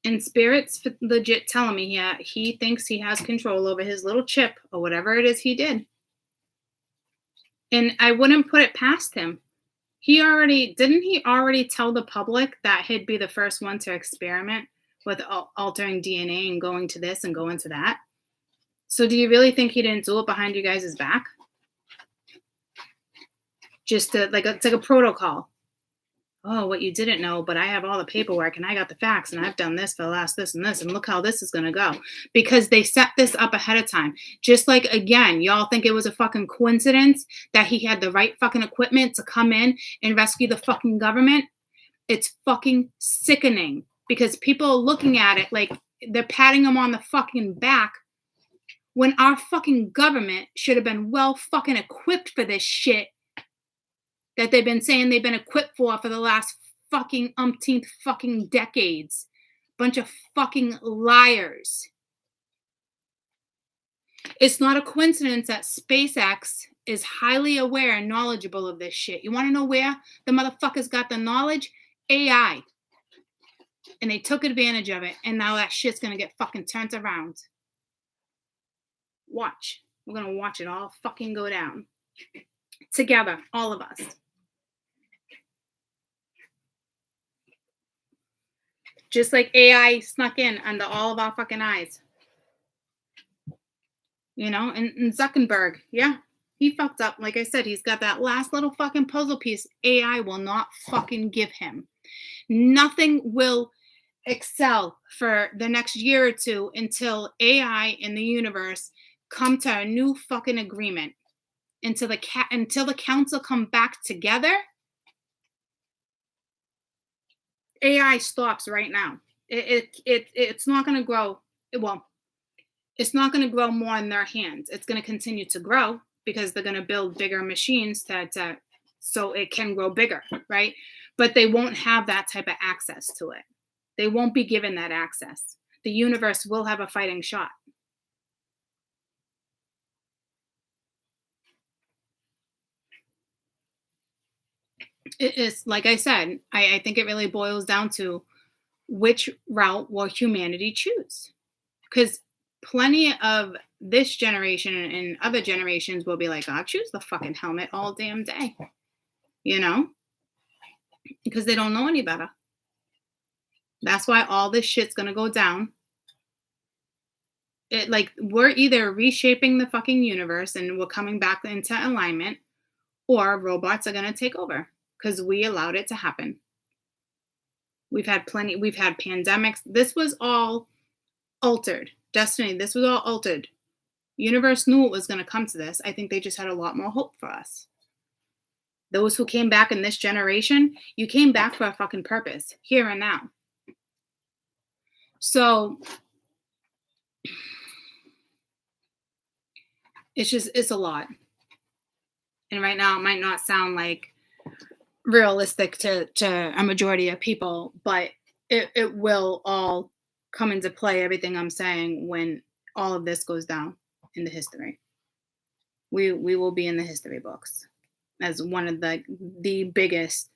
And spirit's legit telling me he thinks he has control over his little chip or whatever it is he did. And I wouldn't put it past him. Didn't he already tell the public that he'd be the first one to experiment with altering DNA and going to this and going to that? So do you really think he didn't do it behind you guys' back? Just it's like a protocol. Oh, what you didn't know, but I have all the paperwork and I got the facts and I've done this for the last this and this, and look how this is going to go. Because they set this up ahead of time. Just like, again, y'all think it was a fucking coincidence that he had the right fucking equipment to come in and rescue the fucking government? It's fucking sickening, because people are looking at it like they're patting him on the fucking back when our fucking government should have been well fucking equipped for this shit that they've been saying they've been equipped for the last fucking umpteenth fucking decades. Bunch of fucking liars. It's not a coincidence that SpaceX is highly aware and knowledgeable of this shit. You want to know where the motherfuckers got the knowledge? AI. And they took advantage of it, and now that shit's gonna get fucking turned around. Watch. We're gonna watch it all fucking go down. Together, all of us. Just like AI snuck in under all of our fucking eyes. And Zuckerberg, yeah, he fucked up. Like I said, he's got that last little fucking puzzle piece AI will not fucking give him. Nothing will excel for the next year or two until AI in the universe come to a new fucking agreement until the council come back together, AI stops right now. It's not going to grow. Well, it's not going to grow more in their hands. It's going to continue to grow because they're going to build bigger machines so it can grow bigger, right? But they won't have that type of access to it. They won't be given that access. The universe will have a fighting shot. It is, like I said, I think it really boils down to which route will humanity choose? Because plenty of this generation and other generations will be like, I'll choose the fucking helmet all damn day, because they don't know any better. That's why all this shit's gonna go down. We're either reshaping the fucking universe and we're coming back into alignment, or robots are gonna take over because we allowed it to happen. We've had pandemics. This was all altered. Destiny, this was all altered. Universe knew it was going to come to this. I think they just had a lot more hope for us. Those who came back in this generation, you came back for a fucking purpose, here and now. So it's a lot. And right now it might not sound like realistic to a majority of people, but it will all come into play, everything I'm saying, when all of this goes down in the history. We will be in the history books as one of the biggest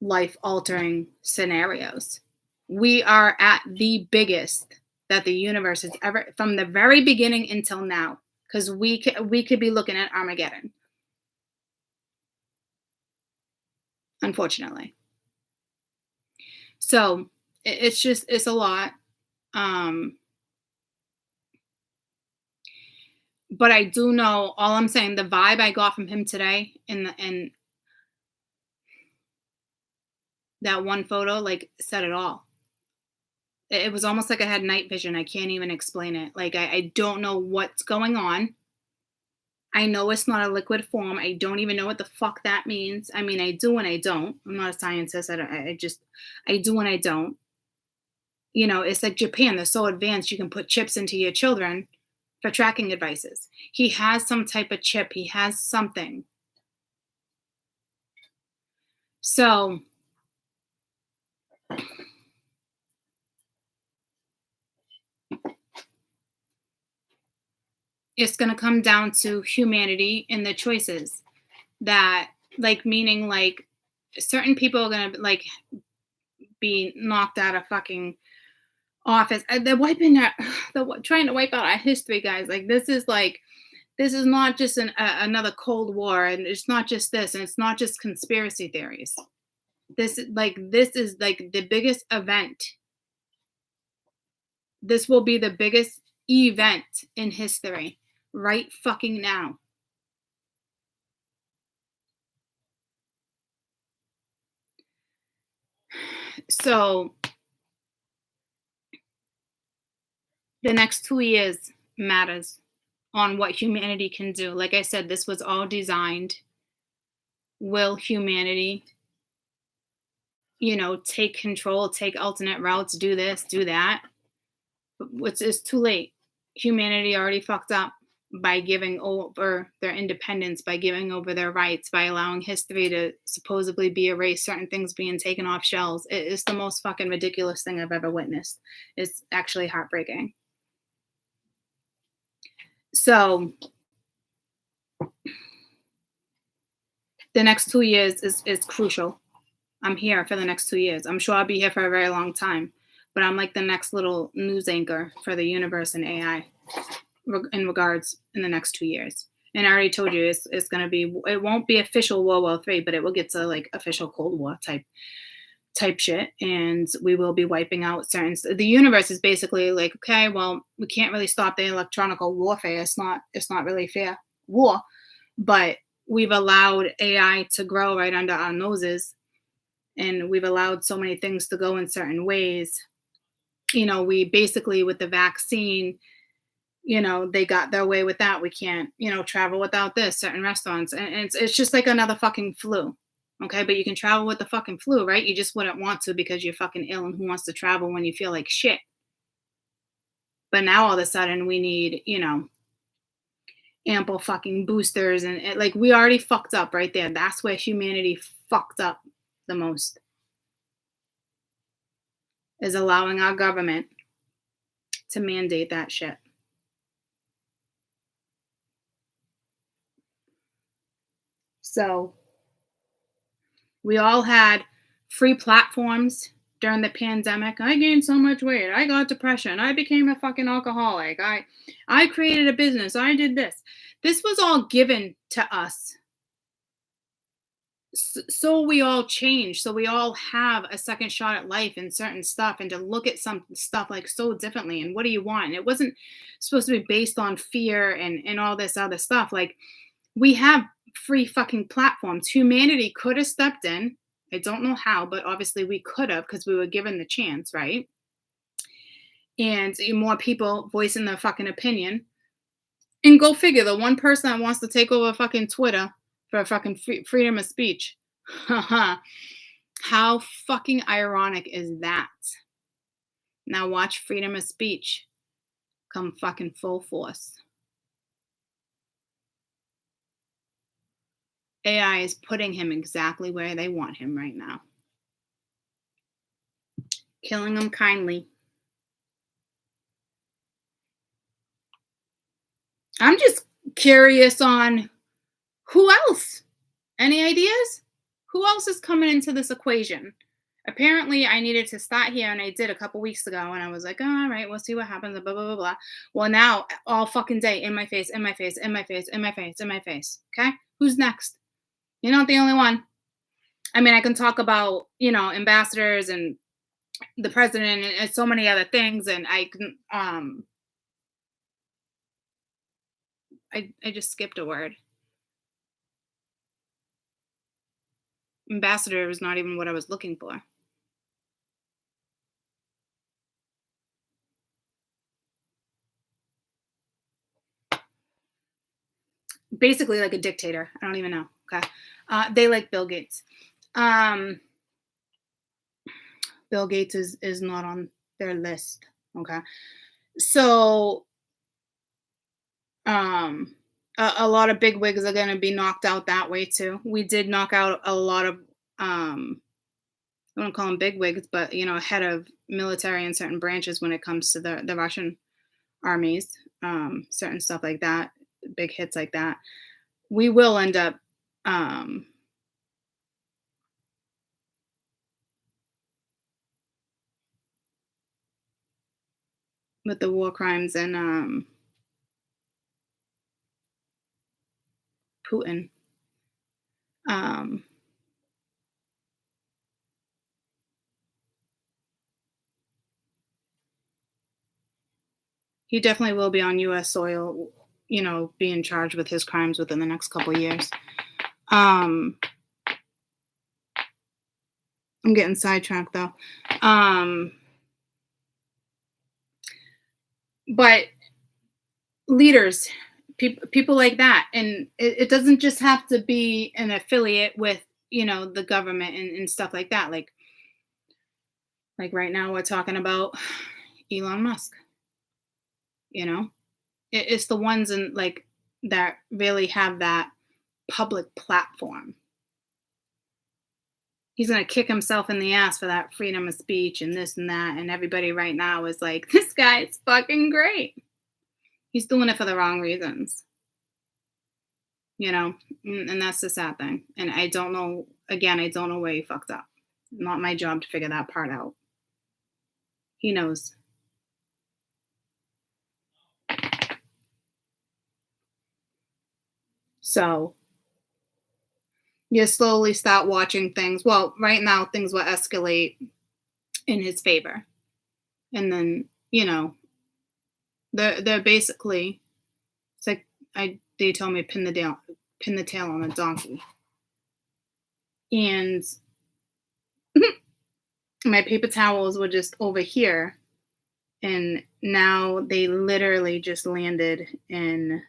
life-altering scenarios. We are at the biggest that the universe has ever, from the very beginning until now, because we could be looking at Armageddon. Unfortunately. So it's a lot. But I do know, all I'm saying, the vibe I got from him today in that one photo, like, said it all. It was almost like I had night vision. I can't even explain it. Like, I don't know what's going on. I know it's not a liquid form. I don't even know what the fuck that means. I mean, I do and I don't. I'm not a scientist. I do and I don't. It's like Japan. They're so advanced. You can put chips into your children for tracking devices. He has some type of chip. He has something. So it's going to come down to humanity and the choices that, meaning certain people are going to be knocked out of fucking office. They're trying to wipe out our history, guys. This is not just another Cold War, and it's not just this, and it's not just conspiracy theories. This is the biggest event. This will be the biggest event in history right fucking now. So the next 2 years matters on what humanity can do. Like I said, this was all designed. Will humanity, take control, take alternate routes, do this, do that? It's too late. Humanity already fucked up by giving over their independence, by giving over their rights, by allowing history to supposedly be erased, certain things being taken off shelves. It's the most fucking ridiculous thing I've ever witnessed. It's actually heartbreaking. So the next 2 years is crucial. I'm here for the next 2 years. I'm sure I'll be here for a very long time, but I'm like the next little news anchor for the universe and AI in regards in the next 2 years. And I already told you it's going to be, it won't be official World War III, but it will get to official Cold War type shit. And we will be wiping out the universe is basically okay, well, we can't really stop the electronic warfare. It's not really fair war, but we've allowed AI to grow right under our noses. And we've allowed so many things to go in certain ways. We basically, with the vaccine, they got their way with that. We can't, travel without this, certain restaurants. And it's just like another fucking flu. Okay. But you can travel with the fucking flu, right? You just wouldn't want to because you're fucking ill, and who wants to travel when you feel like shit? But now all of a sudden we need, ample fucking boosters. And like, we already fucked up right there. That's where humanity fucked up the most, is allowing our government to mandate that shit. So we all had free platforms during the pandemic. I gained so much weight. I got depression. I became a fucking alcoholic. I created a business. I did this. This was all given to us. So we all change. So we all have a second shot at life and certain stuff, and to look at some stuff like so differently. And what do you want? And it wasn't supposed to be based on fear and all this other stuff. Like, we have free fucking platforms. Humanity could have stepped in. I don't know how, but obviously we could have, because we were given the chance, right? And more people voicing their fucking opinion. And go figure, the one person that wants to take over fucking Twitter for fucking freedom of speech. How fucking ironic is that? Now watch freedom of speech come fucking full force. AI is putting him exactly where they want him right now. Killing him kindly. I'm just curious on who else? Any ideas? Who else is coming into this equation? Apparently, I needed to start here, and I did a couple weeks ago, and I was like, all right, we'll see what happens, blah, blah, blah, blah. Well, now, all fucking day, in my face, in my face, in my face, in my face, in my face, okay? Who's next? You're not the only one. I mean, I can talk about, ambassadors and the president and so many other things, and I can, I just skipped a word. Ambassador was not even what I was looking for. Basically like a dictator. I don't even know. Okay. They like Bill Gates. Bill Gates is not on their list. Okay. So a lot of big wigs are going to be knocked out that way too. We did knock out a lot of I don't call them big wigs, but head of military in certain branches when it comes to the Russian armies, certain stuff like that, big hits like that. We will end up with the war crimes and Putin. He definitely will be on U.S. soil, being charged with his crimes within the next couple of years. I'm getting sidetracked though. But leaders, people like that, and it doesn't just have to be an affiliate with the government and stuff like that. Like right now we're talking about Elon Musk. It's the ones that really have that public platform. He's going to kick himself in the ass for that freedom of speech and this and that. And everybody right now is like, this guy's fucking great. He's doing it for the wrong reasons. And that's the sad thing. And I don't know where he fucked up. Not my job to figure that part out. He knows. So you slowly start watching things. Well, right now things will escalate in his favor. And then, they're basically, it's like they told me pin the tail on a donkey. And my paper towels were just over here. And now they literally just landed in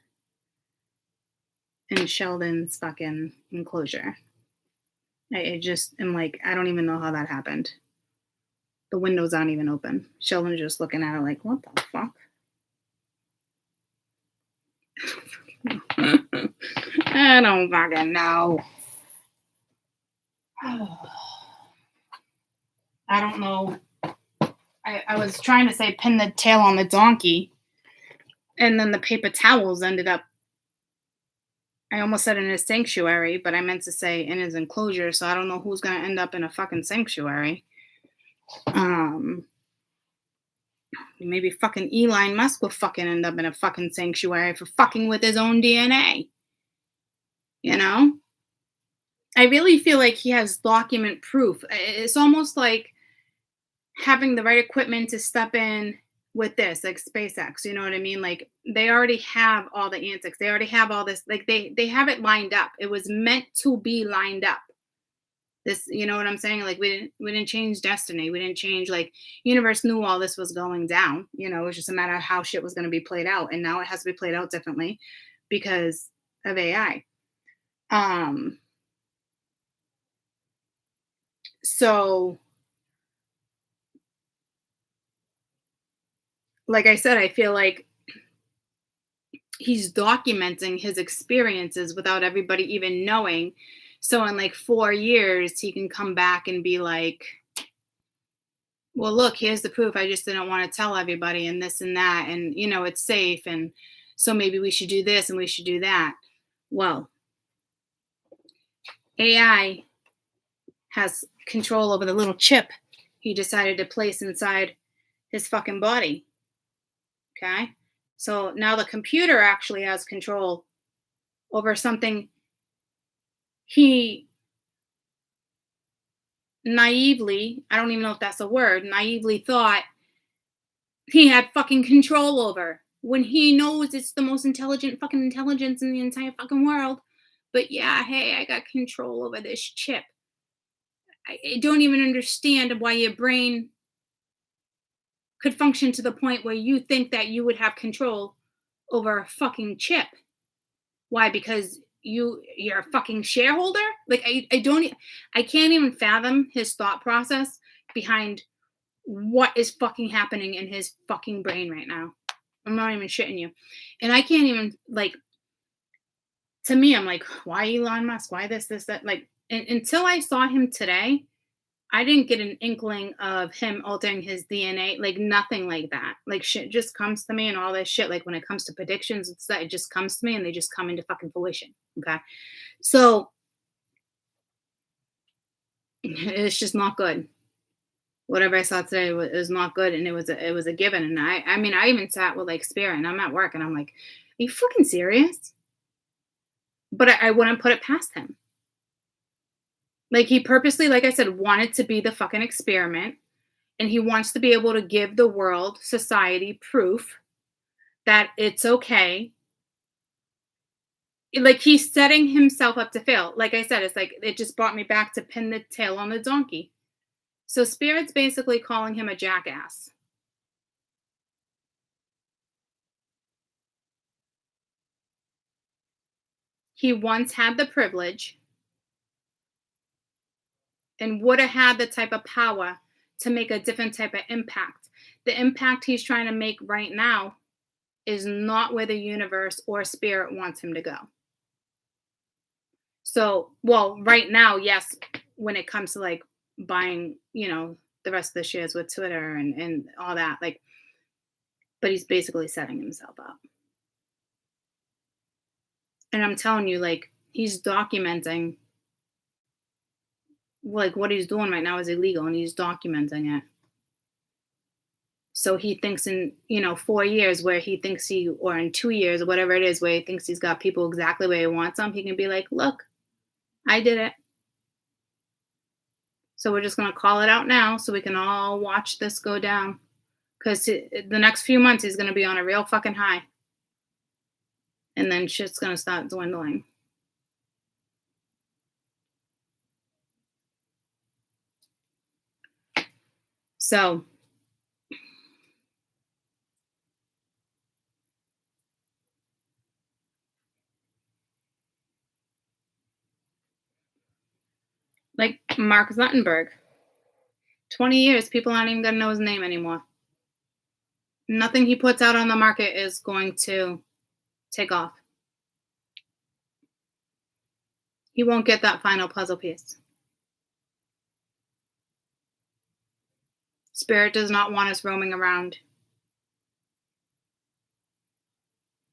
Sheldon's fucking enclosure. I just am like, I don't even know how that happened. The windows aren't even open. Sheldon's just looking at it like, what the fuck? I don't fucking know. I don't know. I was trying to say pin the tail on the donkey, and then the paper towels ended up, I almost said in his sanctuary, but I meant to say in his enclosure, so I don't know who's going to end up in a fucking sanctuary. Maybe fucking Elon Musk will fucking end up in a fucking sanctuary for fucking with his own DNA. You know? I really feel like he has document proof. It's almost like having the right equipment to step in with this, like SpaceX, you know what I mean? Like they already have all the antics. They already have all this, like they have it lined up. It was meant to be lined up. This, you know what I'm saying? Like we didn't change destiny. We didn't change, like universe knew all this was going down. You know, it was just a matter of how shit was going to be played out. And now it has to be played out differently because of AI. So like I said, I feel like he's documenting his experiences without everybody even knowing. So in like 4 years, he can come back and be like, well, look, here's the proof. I just didn't want to tell everybody and this and that. And, you know, it's safe. And so maybe we should do this and we should do that. Well, AI has control over the little chip he decided to place inside his fucking body. Okay. So now the computer actually has control over something he naively, I don't even know if that's a word, naively thought he had fucking control over, when he knows it's the most intelligent fucking intelligence in the entire fucking world. But yeah, hey, I got control over this chip. I don't even understand why your brain could function to the point where you think that you would have control over a fucking chip. Why? Because you're a fucking shareholder? Like I can't even fathom his thought process behind what is fucking happening in his fucking brain right now. I'm not even shitting you. And I can't even, like, to me, I'm like, why Elon Musk? Why this, that? Like, until I saw him today, I didn't get an inkling of him altering his DNA, like nothing like that. Like shit just comes to me and all this shit. Like when it comes to predictions and stuff, it just comes to me and they just come into fucking fruition. Okay. So it's just not good. Whatever I saw today was not good, and it was a given. And I mean, I even sat with like Spirit, and I'm at work, and I'm like, "Are you fucking serious?" But I wouldn't put it past him. Like he purposely, like I said, wanted to be the fucking experiment, and he wants to be able to give the world, society, proof that it's okay. Like he's setting himself up to fail. Like I said, it's like it just brought me back to pin the tail on the donkey. So Spirit's basically calling him a jackass. He once had the privilege and would have had the type of power to make a different type of impact. The impact he's trying to make right now is not where the universe or Spirit wants him to go. So, well, right now, yes, when it comes to like buying, you know, the rest of the shares with Twitter and all that, like, but he's basically setting himself up. And I'm telling you, like, he's documenting, like, what he's doing right now is illegal and he's documenting it. So he thinks in, you know, 4 years where he thinks or in 2 years or whatever it is, where he thinks he's got people exactly where he wants them, he can be like, look, I did it. So we're just going to call it out now so we can all watch this go down. Because the next few months, he's going to be on a real fucking high. And then shit's going to start dwindling. So Like Mark Zuckerberg. 20 years, people aren't even going to know his name anymore. Nothing he puts out on the market is going to take off. He won't get that final puzzle piece. Spirit does not want us roaming around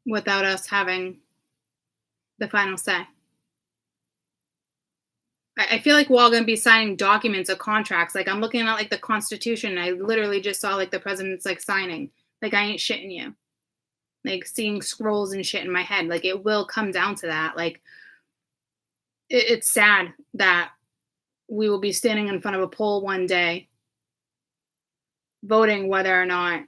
without us having the final say. I feel like we're all going to be signing documents or contracts. Like I'm looking at like the Constitution. I literally just saw like the president's like signing. Like I ain't shitting you. Like seeing scrolls and shit in my head. Like it will come down to that. Like it's sad that we will be standing in front of a poll one day voting whether or not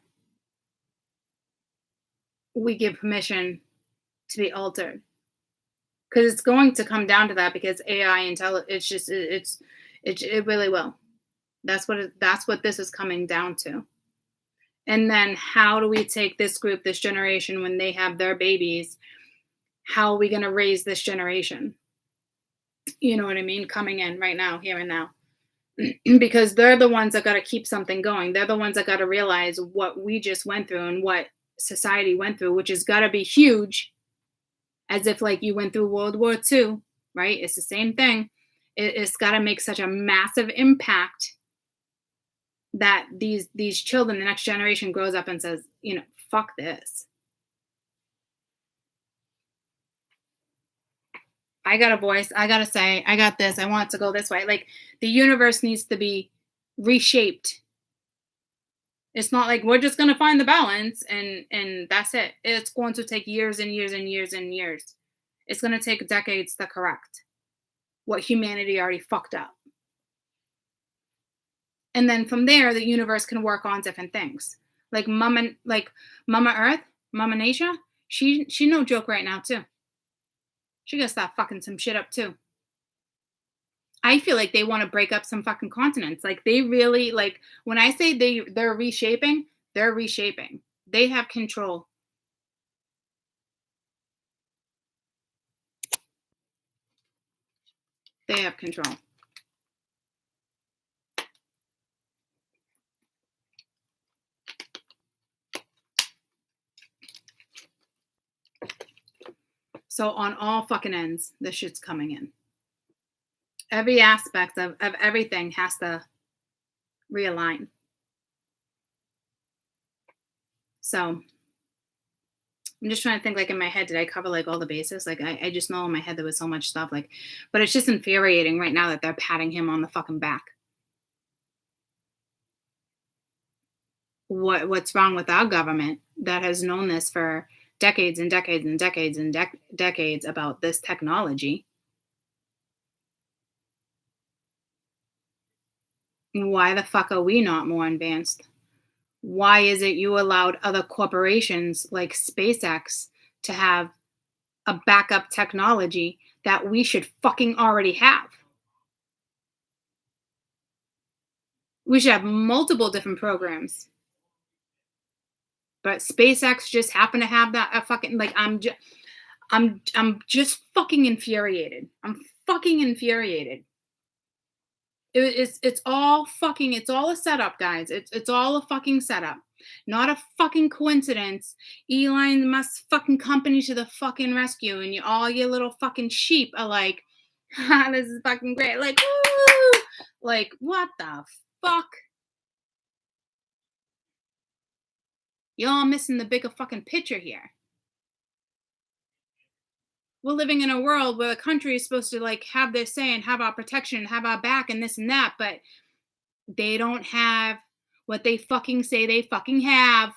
we give permission to be altered. Because it's going to come down to that because AI it really will. That's what this is coming down to. And then how do we take this group, this generation, when they have their babies? How are we going to raise this generation? You know what I mean? Coming in right now, here and now. Because they're the ones that got to keep something going. They're the ones that got to realize what we just went through and what society went through, which has got to be huge. As if like you went through World War II, right? It's the same thing. It's got to make such a massive impact that these children, the next generation, grows up and says, you know, fuck this. I got a voice. I got to say, I got this. I want it to go this way. Like the universe needs to be reshaped. It's not like we're just going to find the balance and that's it. It's going to take years and years and years and years. It's going to take decades to correct what humanity already fucked up. And then from there, the universe can work on different things. Like Mama Earth, Mama Nature, she no joke right now too. She gotta stop fucking some shit up too. I feel like they want to break up some fucking continents. Like they really like when I say they're reshaping, they're reshaping. They have control. They have control. So on all fucking ends, this shit's coming in. Every aspect of everything has to realign. So I'm just trying to think like in my head, did I cover like all the bases? Like I just know in my head there was so much stuff like, but it's just infuriating right now that they're patting him on the fucking back. What's wrong with our government that has known this for decades and decades and decades and decades about this technology? Why the fuck are we not more advanced? Why is it you allowed other corporations like SpaceX to have a backup technology that we should fucking already have? We should have multiple different programs. But SpaceX just happened to have that fucking like I'm just fucking infuriated. I'm fucking infuriated. It's all a setup, guys. It's all a fucking setup. Not a fucking coincidence. Elon Musk's fucking company to the fucking rescue, and all your little fucking sheep are like, this is fucking great. Like, woo! Like, what the fuck? Y'all missing the bigger fucking picture here. We're living in a world where a country is supposed to like have their say and have our protection, have our back and this and that, but they don't have what they fucking say they fucking have.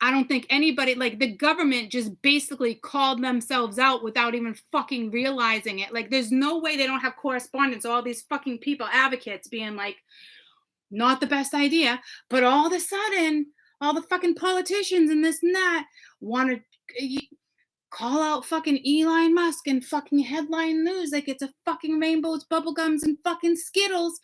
I don't think anybody, like the government just basically called themselves out without even fucking realizing it. Like there's no way they don't have correspondence, all these fucking people, advocates being like, not the best idea, but all of a sudden, all the fucking politicians and this and that want to call out fucking Elon Musk and fucking headline news like it's a fucking rainbows, bubblegums, and fucking Skittles.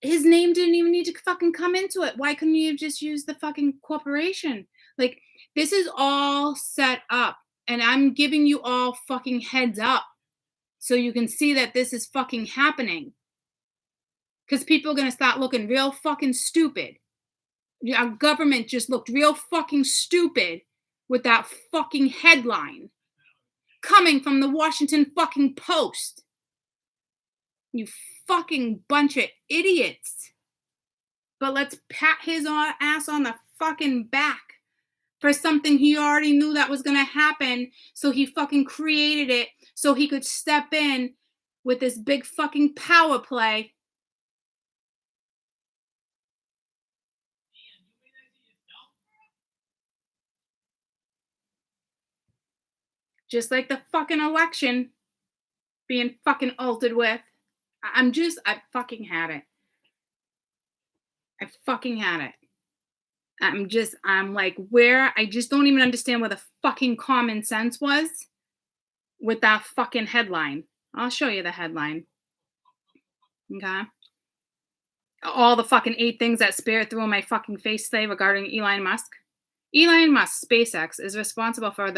His name didn't even need to fucking come into it. Why couldn't you just use the fucking corporation? Like, this is all set up, and I'm giving you all fucking heads up. so you can see that this is fucking happening. Because people are going to start looking real fucking stupid. Our government just looked real fucking stupid with that fucking headline coming from the Washington fucking Post. You fucking bunch of idiots. But let's pat his ass on the fucking back for something he already knew that was going to happen. So he fucking created it so he could step in with this big fucking power play. Just like the fucking election being fucking altered with. I fucking had it. I fucking had it. I'm like, where? I just don't even understand where the fucking common sense was with that fucking headline. I'll show you the headline. Okay? All the fucking 8 things that Spirit threw in my fucking face today regarding Elon Musk. Elon Musk, SpaceX, is responsible for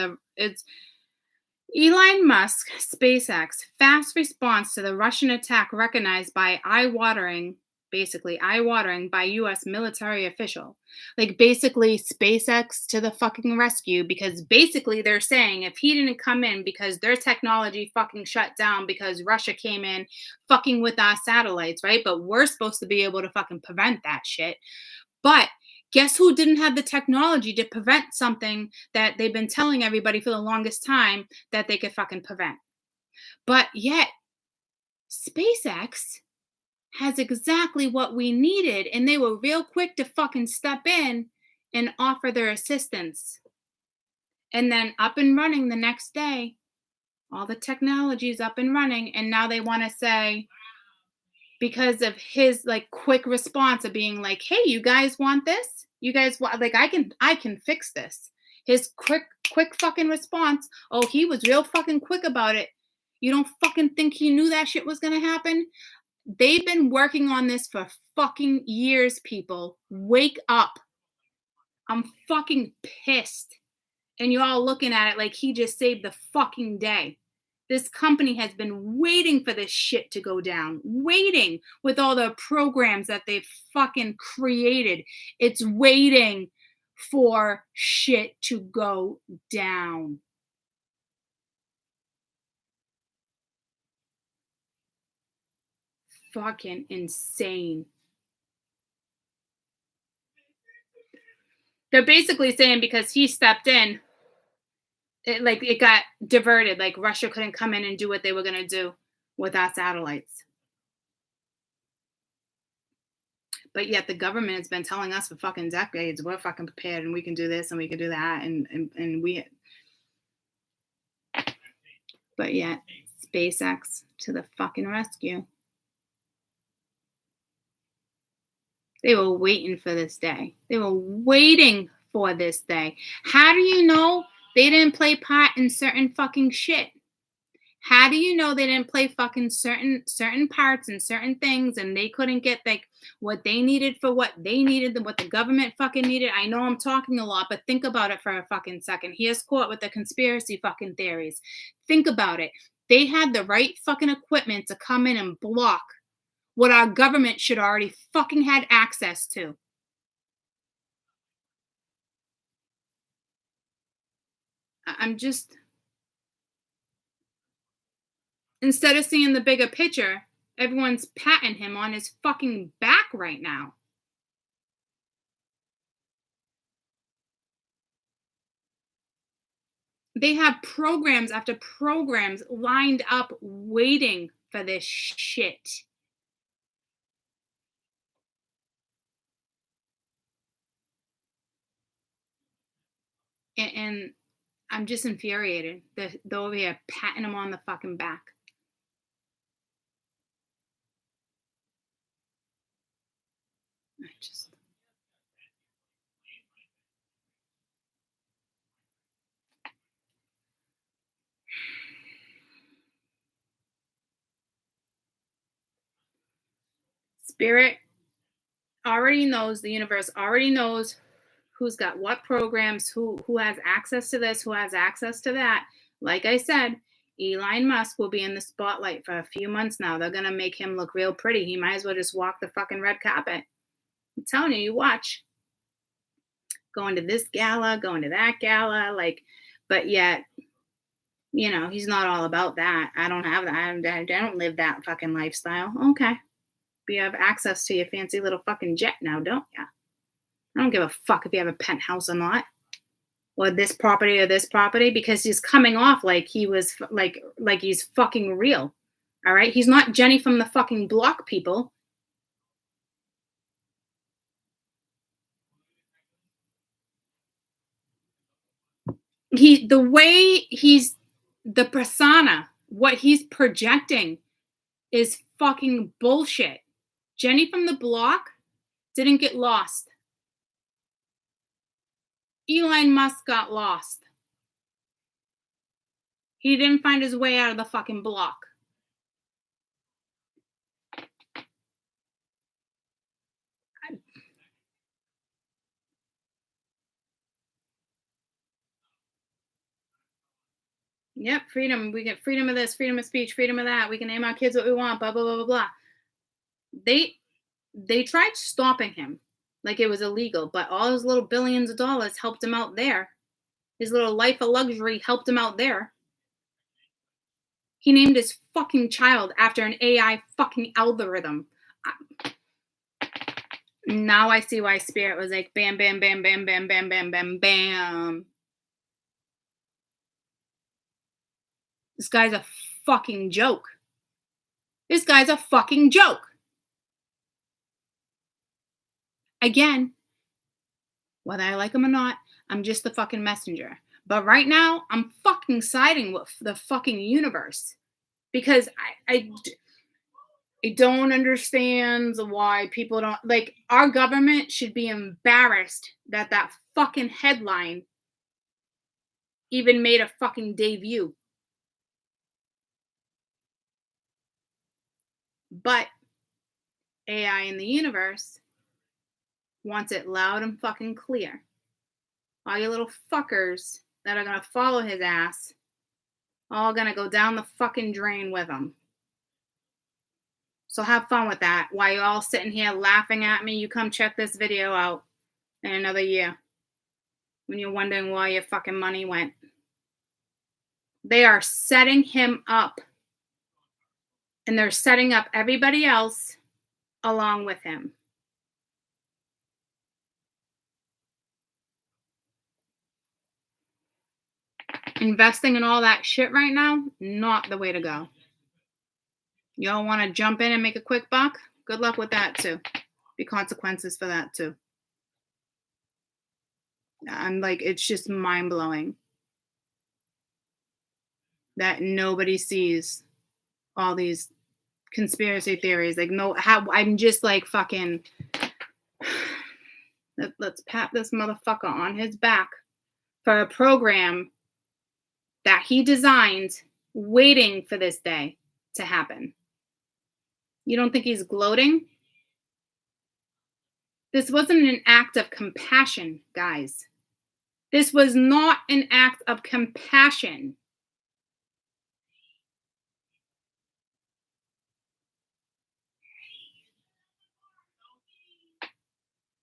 Elon Musk, SpaceX, fast response to the Russian attack recognized by eye-watering by U.S. military official. Like, basically, SpaceX to the fucking rescue, because basically they're saying if he didn't come in because their technology fucking shut down because Russia came in fucking with our satellites, right? But we're supposed to be able to fucking prevent that shit. But guess who didn't have the technology to prevent something that they've been telling everybody for the longest time that they could fucking prevent? But yet, SpaceX has exactly what we needed, and they were real quick to fucking step in and offer their assistance. And then up and running the next day, all the technology is up and running, and now they want to say, because of his like quick response of being like, hey, you guys want this? You guys want, like, I can fix this. His quick fucking response. Oh, he was real fucking quick about it. You don't fucking think he knew that shit was gonna happen? They've been working on this for fucking years, people. Wake up. I'm fucking pissed. And you're all looking at it like he just saved the fucking day. This company has been waiting for this shit to go down. Waiting with all the programs that they've fucking created. It's waiting for shit to go down. Fucking insane. They're basically saying because he stepped in, it got diverted. Like Russia couldn't come in and do what they were going to do with our satellites. But yet the government has been telling us for fucking decades, we're fucking prepared and we can do this and we can do that. And we. But yet SpaceX to the fucking rescue. They were waiting for this day. They were waiting for this day. How do you know they didn't play part in certain fucking shit? How do you know they didn't play fucking certain parts and certain things and they couldn't get like what they needed for what they needed, what the government fucking needed? I know I'm talking a lot, but think about it for a fucking second. Here's caught with the conspiracy fucking theories. Think about it. They had the right fucking equipment to come in and block what our government should already fucking had access to. I'm just, instead of seeing the bigger picture, everyone's patting him on his fucking back right now. They have programs after programs lined up waiting for this shit. And I'm just infuriated. They're over here patting him on the fucking back. Spirit already knows, the universe already knows who's got what programs, who has access to this, who has access to that. Like I said, Elon Musk will be in the spotlight for a few months now. They're going to make him look real pretty. He might as well just walk the fucking red carpet. I'm telling you, you watch. Going to this gala, going to that gala, like, but yet, you know, he's not all about that. I don't have that. I don't live that fucking lifestyle. Okay. But you have access to your fancy little fucking jet now, don't you? I don't give a fuck if you have a penthouse or not. Or this property, because he's coming off like he was like he's fucking real. All right? He's not Jenny from the fucking block, people. The persona, what he's projecting is fucking bullshit. Jenny from the block didn't get lost. Elon Musk got lost. He didn't find his way out of the fucking block. Yep, freedom. We get freedom of this, freedom of speech, freedom of that. We can name our kids what we want, blah, blah, blah, blah, blah. They tried stopping him like it was illegal, but all his little billions of dollars helped him out there. His little life of luxury helped him out there. He named his fucking child after an AI fucking algorithm. Now I see why Spirit was like, bam, bam, bam, bam, bam, bam, bam, bam, bam. This guy's a fucking joke. This guy's a fucking joke. Again, whether I like him or not, I'm just the fucking messenger. But right now, I'm fucking siding with the fucking universe. Because I don't understand why people don't... Like, our government should be embarrassed that fucking headline even made a fucking debut. But AI in the universe wants it loud and fucking clear. All you little fuckers that are going to follow his ass, all going to go down the fucking drain with him. So have fun with that. While you're all sitting here laughing at me, you come check this video out in another year when you're wondering where your fucking money went. They are setting him up. And they're setting up everybody else along with him. Investing in all that shit right now, not the way to go. Y'all want to jump in and make a quick buck? Good luck with that too. Be consequences for that too. I'm like, it's just mind-blowing that nobody sees all these conspiracy theories. Like, I'm just like fucking, let's pat this motherfucker on his back for a program that he designed, waiting for this day to happen. You don't think he's gloating? This wasn't an act of compassion, guys. This was not an act of compassion.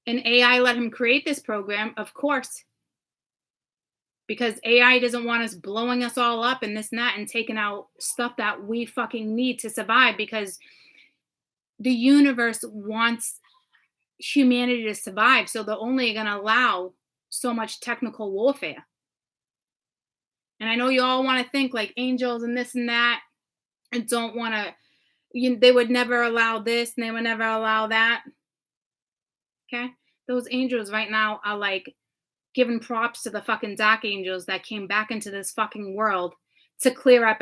And AI let him create this program, of course. Because AI doesn't want us blowing us all up and this and that and taking out stuff that we fucking need to survive, because the universe wants humanity to survive. So they're only going to allow so much technical warfare. And I know you all want to think like angels and this and that and don't want to, they would never allow this and they would never allow that. Okay? Those angels right now are like giving props to the fucking dark angels that came back into this fucking world to clear up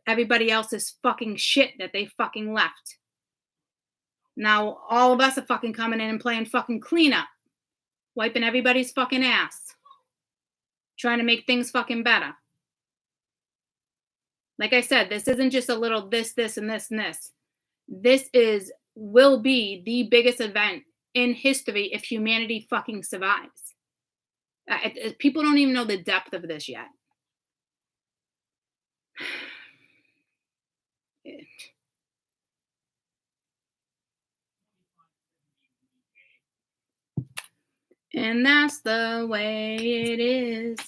everybody else's fucking shit that they fucking left. Now all of us are fucking coming in and playing fucking cleanup, wiping everybody's fucking ass, trying to make things fucking better. Like I said, this isn't just a little this, and this, and this. This will be the biggest event in history if humanity fucking survives. People don't even know the depth of this yet. And that's the way it is.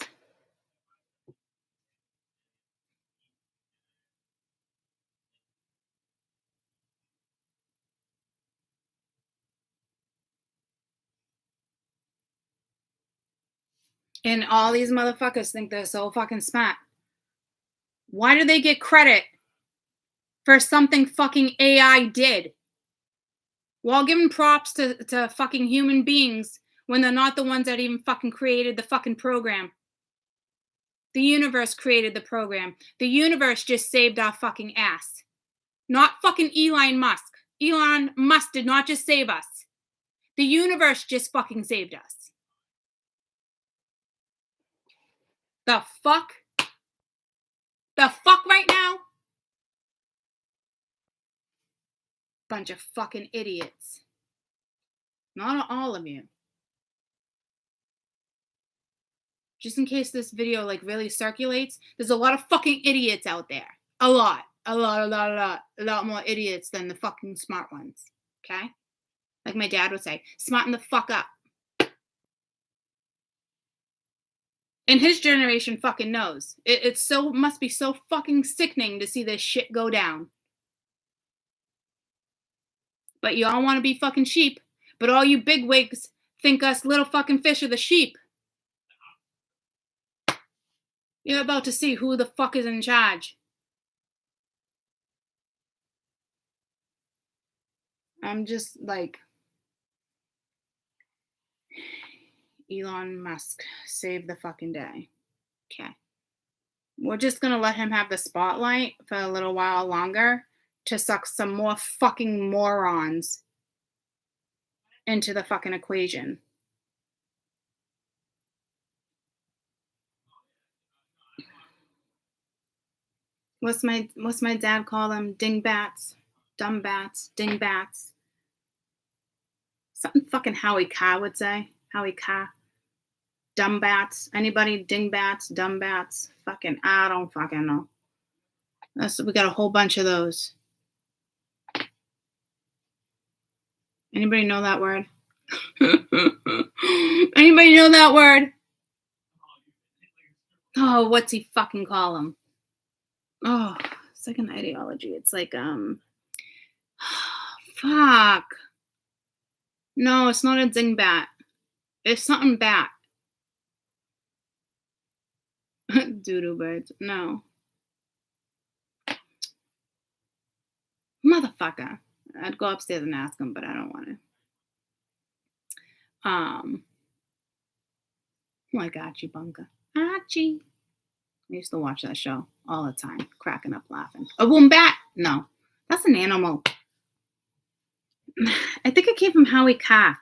And all these motherfuckers think they're so fucking smart. Why do they get credit for something fucking AI did? While giving props to fucking human beings when they're not the ones that even fucking created the fucking program. The universe created the program. The universe just saved our fucking ass. Not fucking Elon Musk. Elon Musk did not just save us. The universe just fucking saved us. The fuck? The fuck right now? Bunch of fucking idiots. Not all of you. Just in case this video like really circulates, there's a lot of fucking idiots out there. A lot more idiots than the fucking smart ones. Okay? Like my dad would say, smarten the fuck up. And his generation fucking knows. It's so, must be so fucking sickening to see this shit go down. But you all want to be fucking sheep. But all you bigwigs think us little fucking fish are the sheep. You're about to see who the fuck is in charge. I'm just like, Elon Musk saved the fucking day. Okay. We're just gonna let him have the spotlight for a little while longer to suck some more fucking morons into the fucking equation. What's my dad call them? Dingbats, dumbbats, dingbats. Something fucking Howie Carr would say. Howie Carr. Dumbbats. Anybody dingbats, dumbbats? Fucking, I don't fucking know. We got a whole bunch of those. Anybody know that word? Anybody know that word? Oh, what's he fucking call them? Oh, it's like an ideology. It's like, fuck. No, it's not a dingbat. It's something bat. Doodoo birds. No. Motherfucker. I'd go upstairs and ask him, but I don't want to. Like Archie Bunker. Archie. I used to watch that show all the time, cracking up laughing. A wombat? No. That's an animal. I think it came from Howie Carr.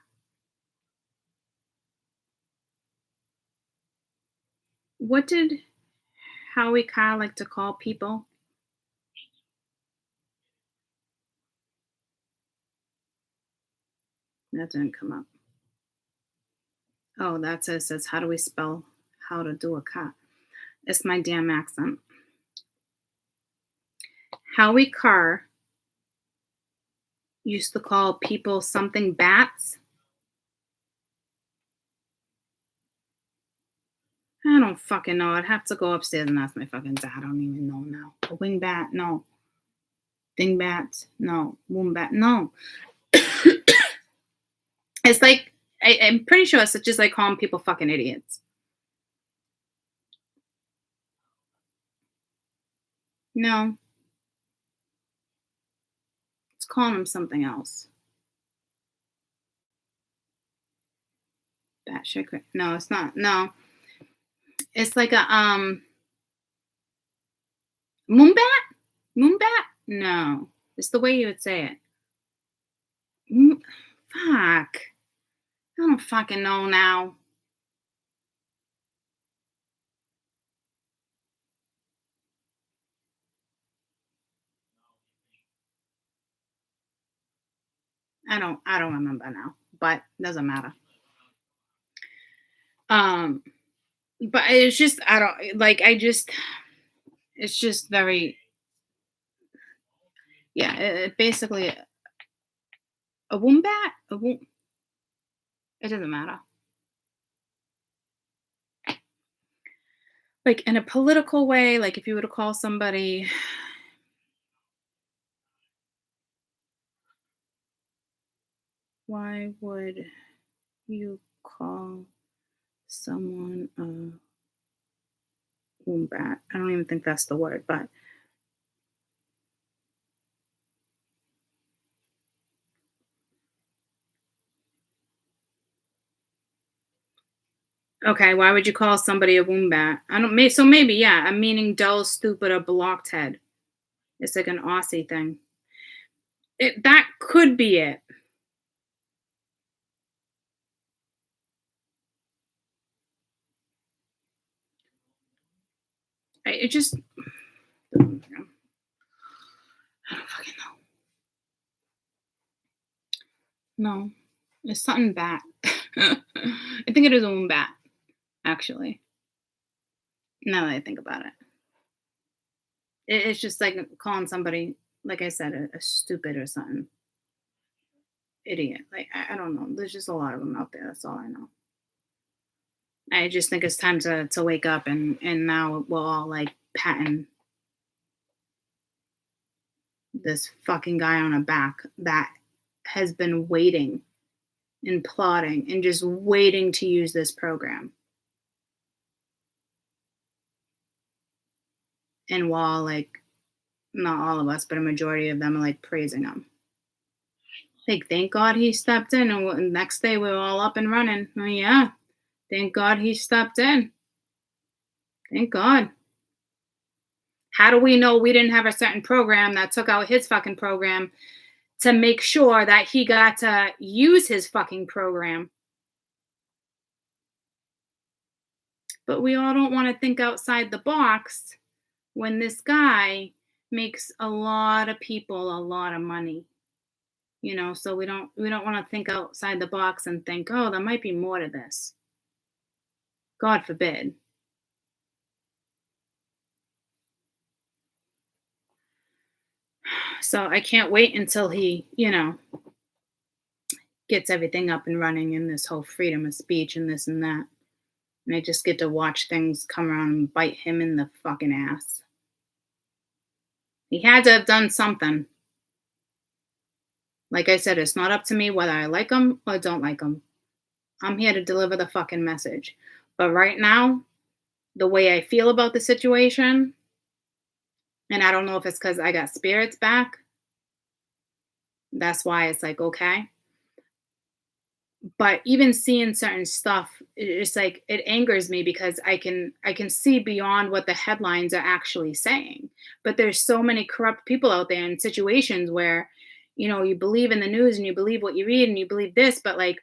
What did Howie Carr like to call people? That didn't come up. Oh, that says how do we spell how to do a car? It's my damn accent. Howie Carr used to call people something bats. I don't fucking know. I'd have to go upstairs and ask my fucking dad. I don't even know now. A wingbat? No. Dingbat? No. Wombat? No. It's like, I'm pretty sure it's just like calling people fucking idiots. No. It's calling them something else. Bat shit. No, it's not. No. It's like a moonbat? Moonbat? No. It's the way you would say it. Fuck. I don't fucking know now. I don't remember now, but doesn't matter. But it's just, it's just very, yeah, it basically, a wombat? It doesn't matter. Like in a political way, like if you were to call somebody, why would you call someone a wombat? I don't even think that's the word, but okay, why would you call somebody a wombat? I don't so maybe, yeah, I'm meaning dull, stupid, or blocked head. It's like an Aussie thing. That could be it. It just I don't fucking know. No, it's something bat. I think it is a wombat, actually. Now that I think about it, it's just like calling somebody, like I said, a stupid or something, idiot. Like I don't know. There's just a lot of them out there. That's all I know. I just think it's time to wake up, and now we're all like patting this fucking guy on a back that has been waiting and plotting and just waiting to use this program. And while like not all of us, but a majority of them are like praising him. Like, thank God he stepped in. And next day we were all up and running. Oh, yeah. Thank God he stepped in. Thank God. How do we know we didn't have a certain program that took out his fucking program to make sure that he got to use his fucking program? But we all don't want to think outside the box when this guy makes a lot of people a lot of money. So we don't want to think outside the box and think, oh, there might be more to this. God forbid. So I can't wait until he, gets everything up and running in this whole freedom of speech and this and that. And I just get to watch things come around and bite him in the fucking ass. He had to have done something. Like I said, it's not up to me whether I like him or don't like him. I'm here to deliver the fucking message. But right now, the way I feel about the situation, and I don't know if it's because I got spirits back. That's why it's like, okay. But even seeing certain stuff, it's like it angers me because I can see beyond what the headlines are actually saying. But there's so many corrupt people out there in situations where, you believe in the news and you believe what you read and you believe this, but like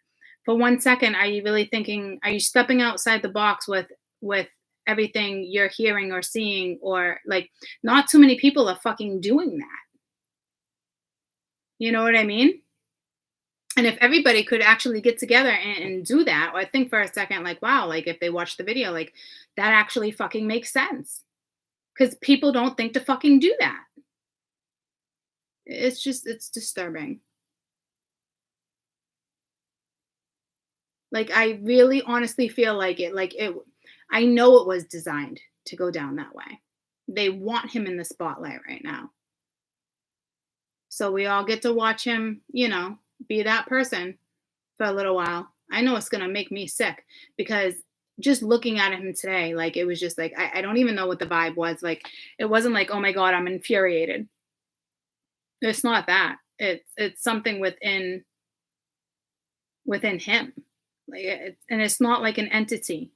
for 1 second, are you really thinking, are you stepping outside the box with everything you're hearing or seeing? Or like not too many people are fucking doing that. You know what I mean? And if everybody could actually get together and do that, I think for a second, like, wow, like if they watch the video, like that actually fucking makes sense. Because people don't think to fucking do that. It's disturbing. Like, I really honestly feel like I know it was designed to go down that way. They want him in the spotlight right now. So we all get to watch him, be that person for a little while. I know it's going to make me sick because just looking at him today, like it was just like, I don't even know what the vibe was. Like, it wasn't like, oh my God, I'm infuriated. It's not that. It's something within him. Like and it's not like an entity.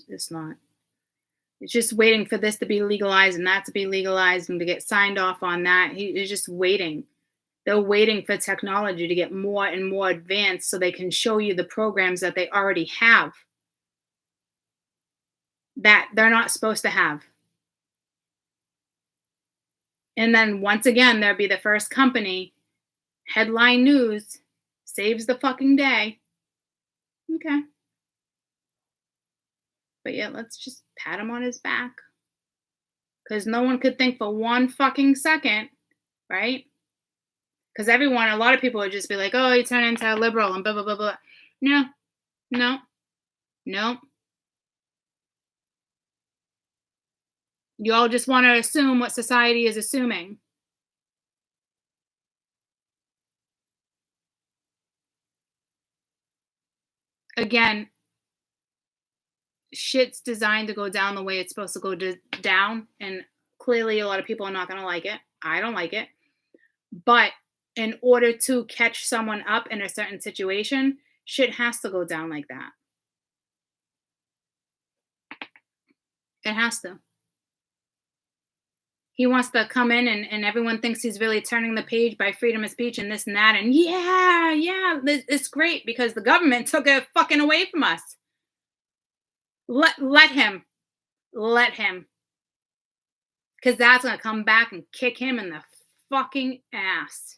It's not. It's just waiting for this to be legalized and that to be legalized and to get signed off on that. He is just waiting. They're waiting for technology to get more and more advanced so they can show you the programs that they already have that they're not supposed to have. And then once again, there'll be the first company, headline news, saves the fucking day. Okay. But yeah, let's just pat him on his back. Because no one could think for 1 fucking second, right? Because a lot of people would just be like, oh, you turn into a liberal and blah, blah, blah, blah. No. Nope. You all just want to assume what society is assuming. Again, shit's designed to go down the way it's supposed to go down, and clearly a lot of people are not going to like it. I don't like it. But in order to catch someone up in a certain situation, shit has to go down like that. It has to. He wants to come in and everyone thinks he's really turning the page by freedom of speech and this and that. And yeah, it's great because the government took it fucking away from us. Let him. Because that's going to come back and kick him in the fucking ass.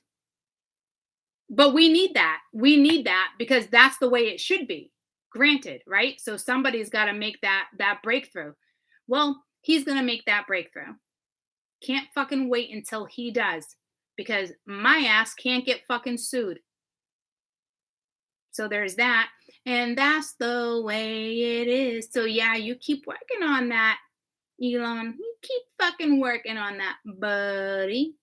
But we need that. We need that because that's the way it should be. Granted, right? So somebody's got to make that breakthrough. Well, he's going to make that breakthrough. Can't fucking wait until he does because my ass can't get fucking sued. So there's that. And that's the way it is. So yeah, you keep working on that, Elon. You keep fucking working on that, buddy.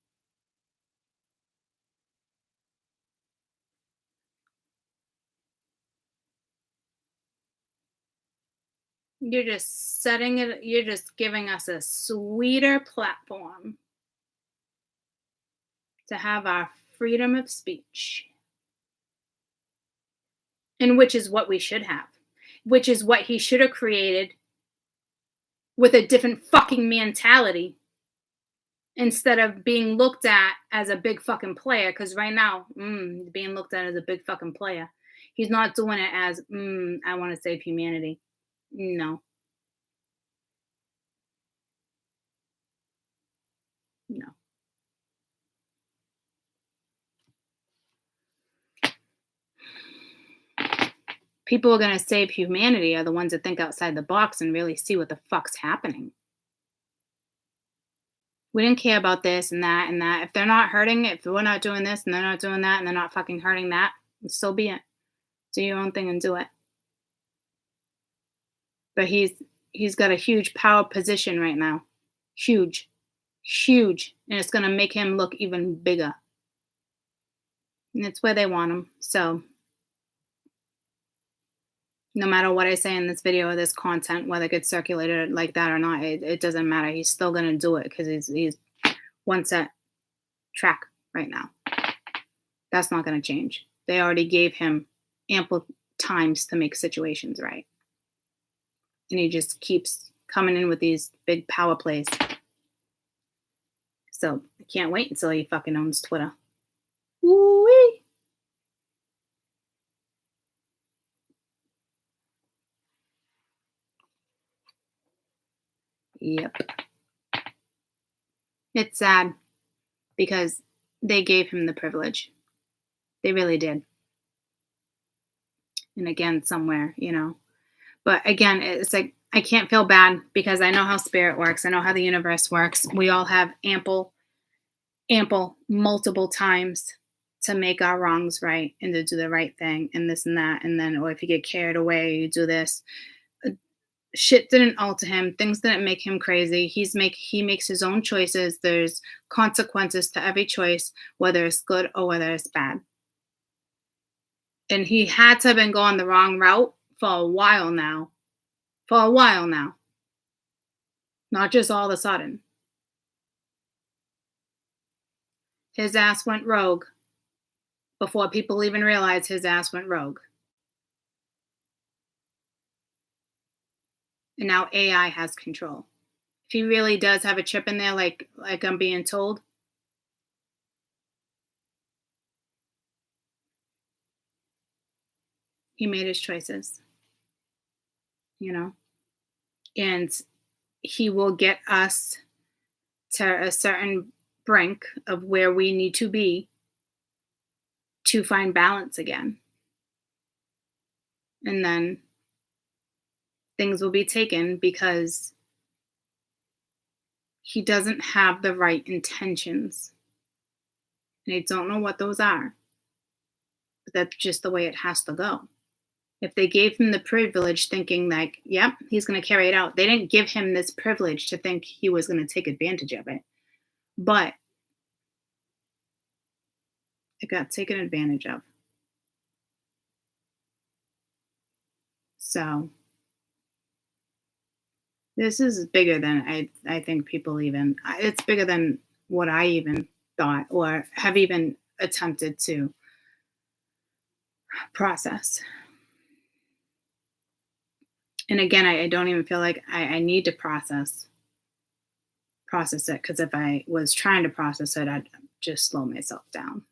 You're just setting it, you're just giving us a sweeter platform to have our freedom of speech. And which is what we should have, which is what he should have created with a different fucking mentality instead of being looked at as a big fucking player. Because right now, being looked at as a big fucking player. He's not doing it as, I want to save humanity. No. People who are going to save humanity are the ones that think outside the box and really see what the fuck's happening. We didn't care about this and that and that. If they're not hurting, if we're not doing this and they're not doing that and they're not fucking hurting that, so be it. Do your own thing and do it. But he's got a huge power position right now. Huge. And it's going to make him look even bigger. And it's where they want him. So no matter what I say in this video or this content, whether it gets circulated like that or not, it doesn't matter. He's still going to do it because he's one set track right now. That's not going to change. They already gave him ample times to make situations right. And he just keeps coming in with these big power plays. So I can't wait until he fucking owns Twitter. Woo-wee. Yep. It's sad because they gave him the privilege. They really did. And again, somewhere, But again, it's like I can't feel bad because I know how spirit works. I know how the universe works. We all have ample, multiple times to make our wrongs right and to do the right thing and this and that. And then, or if you get carried away, you do this. Shit didn't alter him. Things didn't make him crazy. He makes his own choices. There's consequences to every choice, whether it's good or whether it's bad. And he had to have been going the wrong route for a while now. Not just all of a sudden. His ass went rogue before people even realized his ass went rogue. And now AI has control. If he really does have a chip in there, like I'm being told, he made his choices, and he will get us to a certain brink of where we need to be to find balance again. And then things will be taken because he doesn't have the right intentions. And I don't know what those are. But that's just the way it has to go. If they gave him the privilege thinking like, yep, he's going to carry it out, they didn't give him this privilege to think he was going to take advantage of it. But it got taken advantage of. So this is bigger than I think people even, it's bigger than what I even thought or have even attempted to process. And again, I don't even feel like I need to process it, because if I was trying to process it, I'd just slow myself down.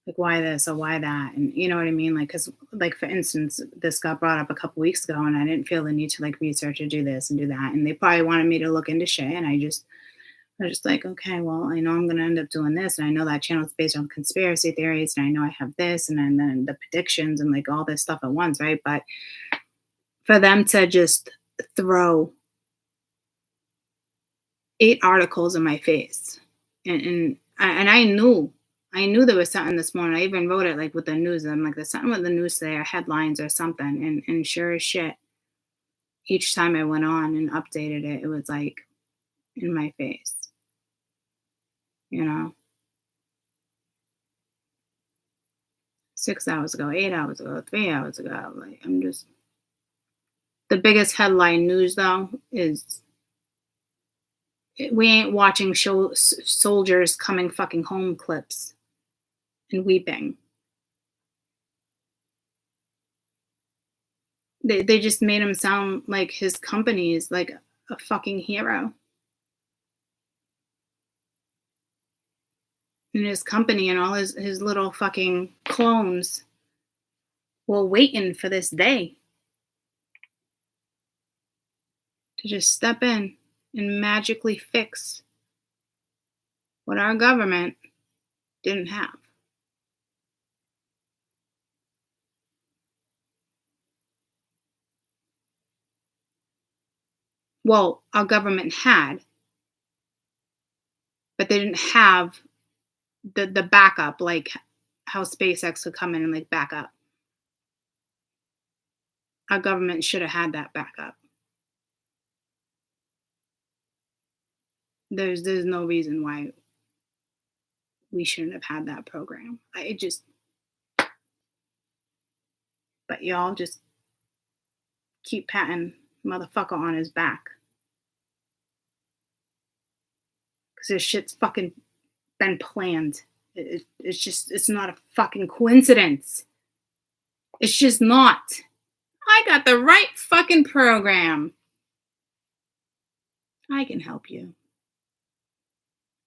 Like, why this or why that? And you know what I mean? Like, because, like, for instance, this got brought up a couple weeks ago, and I didn't feel the need to like research or do this and do that. And they probably wanted me to look into shit. And I was just like, okay, well, I know I'm going to end up doing this. And I know that channel is based on conspiracy theories. And I know I have this and then the predictions and like all this stuff at once, right? But for them to just throw 8 articles in my face, and I knew there was something this morning. I even wrote it like with the news. I'm like, there's something with the news today, or headlines or something. And sure as shit, each time I went on and updated it, it was like in my face. You know, 6 hours ago, 8 hours ago, 3 hours ago. Like, I'm just, the biggest headline news though is we ain't watching soldiers coming fucking home clips and weeping. They just made him sound like his company is like a fucking hero. And his company and all his little fucking clones were waiting for this day to just step in and magically fix what our government didn't have. Well, our government had, but they didn't have the backup, like how SpaceX would come in and like back up. Our government should have had that backup. There's no reason why we shouldn't have had that program. But y'all just keep patting motherfucker on his back. Because this shit's fucking been planned. It's not a fucking coincidence. It's just not. I got the right fucking program. I can help you.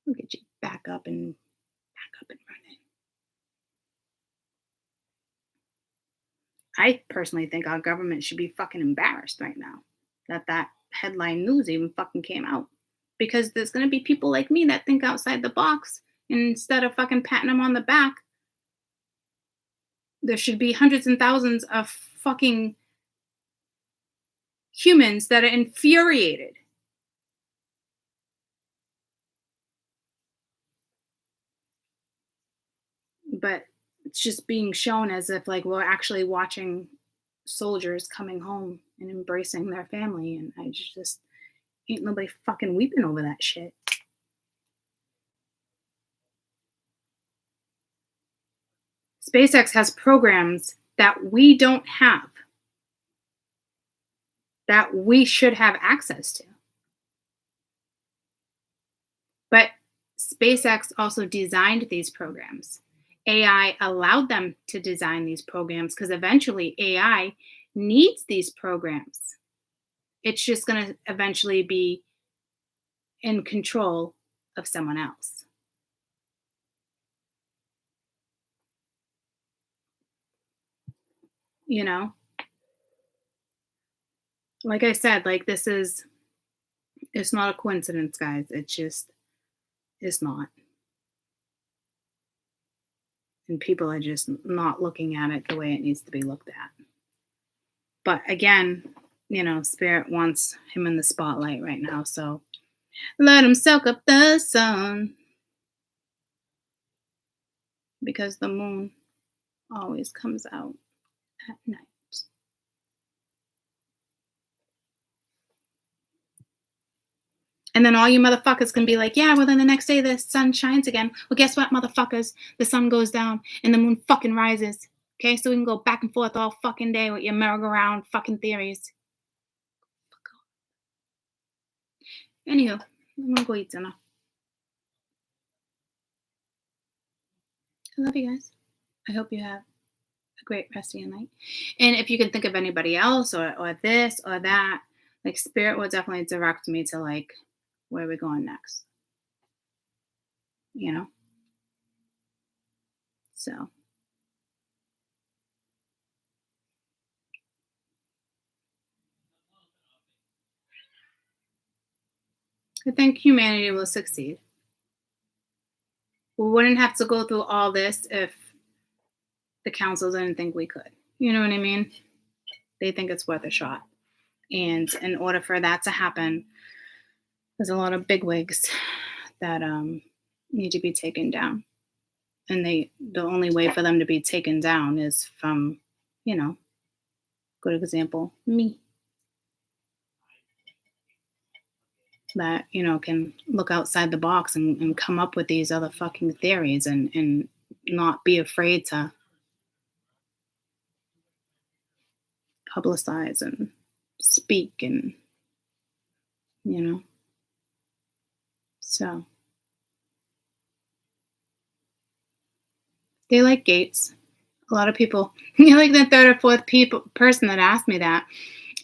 We'll get you back up and running. I personally think our government should be fucking embarrassed right now that headline news even fucking came out. Because there's going to be people like me that think outside the box. And instead of fucking patting them on the back, there should be hundreds and thousands of fucking humans that are infuriated. But it's just being shown as if like we're actually watching soldiers coming home and embracing their family. And I just ain't nobody fucking weeping over that shit. SpaceX has programs that we don't have, that we should have access to. But SpaceX also designed these programs. AI allowed them to design these programs because eventually AI needs these programs. It's just going to eventually be in control of someone else. You know? Like I said, like it's not a coincidence, guys. It's not. And people are just not looking at it the way it needs to be looked at. But again, you know, Spirit wants him in the spotlight right now. So let him soak up the sun. because the moon always comes out at night. And then all you motherfuckers can be like, yeah, well, then the next day the sun shines again. Well, guess what, motherfuckers? The sun goes down and the moon fucking rises. Okay, so we can go back and forth all fucking day with your merry-go-round fucking theories. Anywho, I'm gonna go eat dinner. I love you guys. I hope you have a great rest of your night. And if you can think of anybody else or this or that, like spirit will definitely direct me to like, where are we going next? You know? So. I think humanity will succeed. We wouldn't have to go through all this if the council didn't think we could. You know what I mean? They think it's worth a shot. And in order for that to happen, there's a lot of bigwigs that need to be taken down. And the only way for them to be taken down is from, you know, good example, me. That, you know, can look outside the box and come up with these other fucking theories and not be afraid to publicize and speak and, you know. So they like gates. A lot of people, you're like the third or fourth person that asked me that.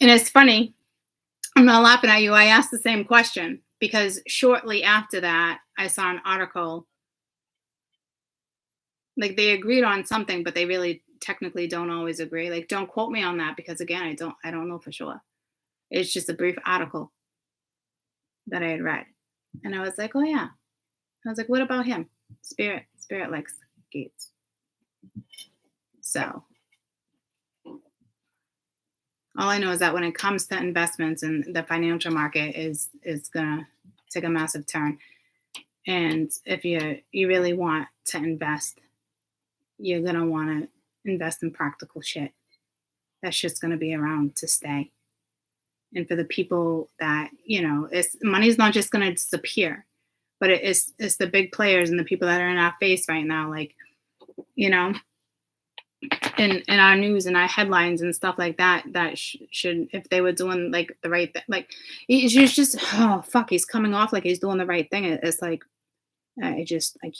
And it's funny, I'm not laughing at you. I asked the same question because shortly after that, I saw an article. Like they agreed on something, but they really technically don't always agree. Like, don't quote me on that because again, I don't know for sure. It's just a brief article that I had read. And I was like, oh yeah. I was like, what about him? Spirit likes gates. So all I know is that when it comes to investments and the financial market is gonna take a massive turn. And if you really want to invest, you're gonna want to invest in practical shit. That shit's gonna be around to stay. And for the people that, you know, money's not just gonna disappear, but it's the big players and the people that are in our face right now, like, you know, in our news and our headlines and stuff like that, that should, if they were doing like the right thing, like it's just, oh fuck, he's coming off like he's doing the right thing. It's like, I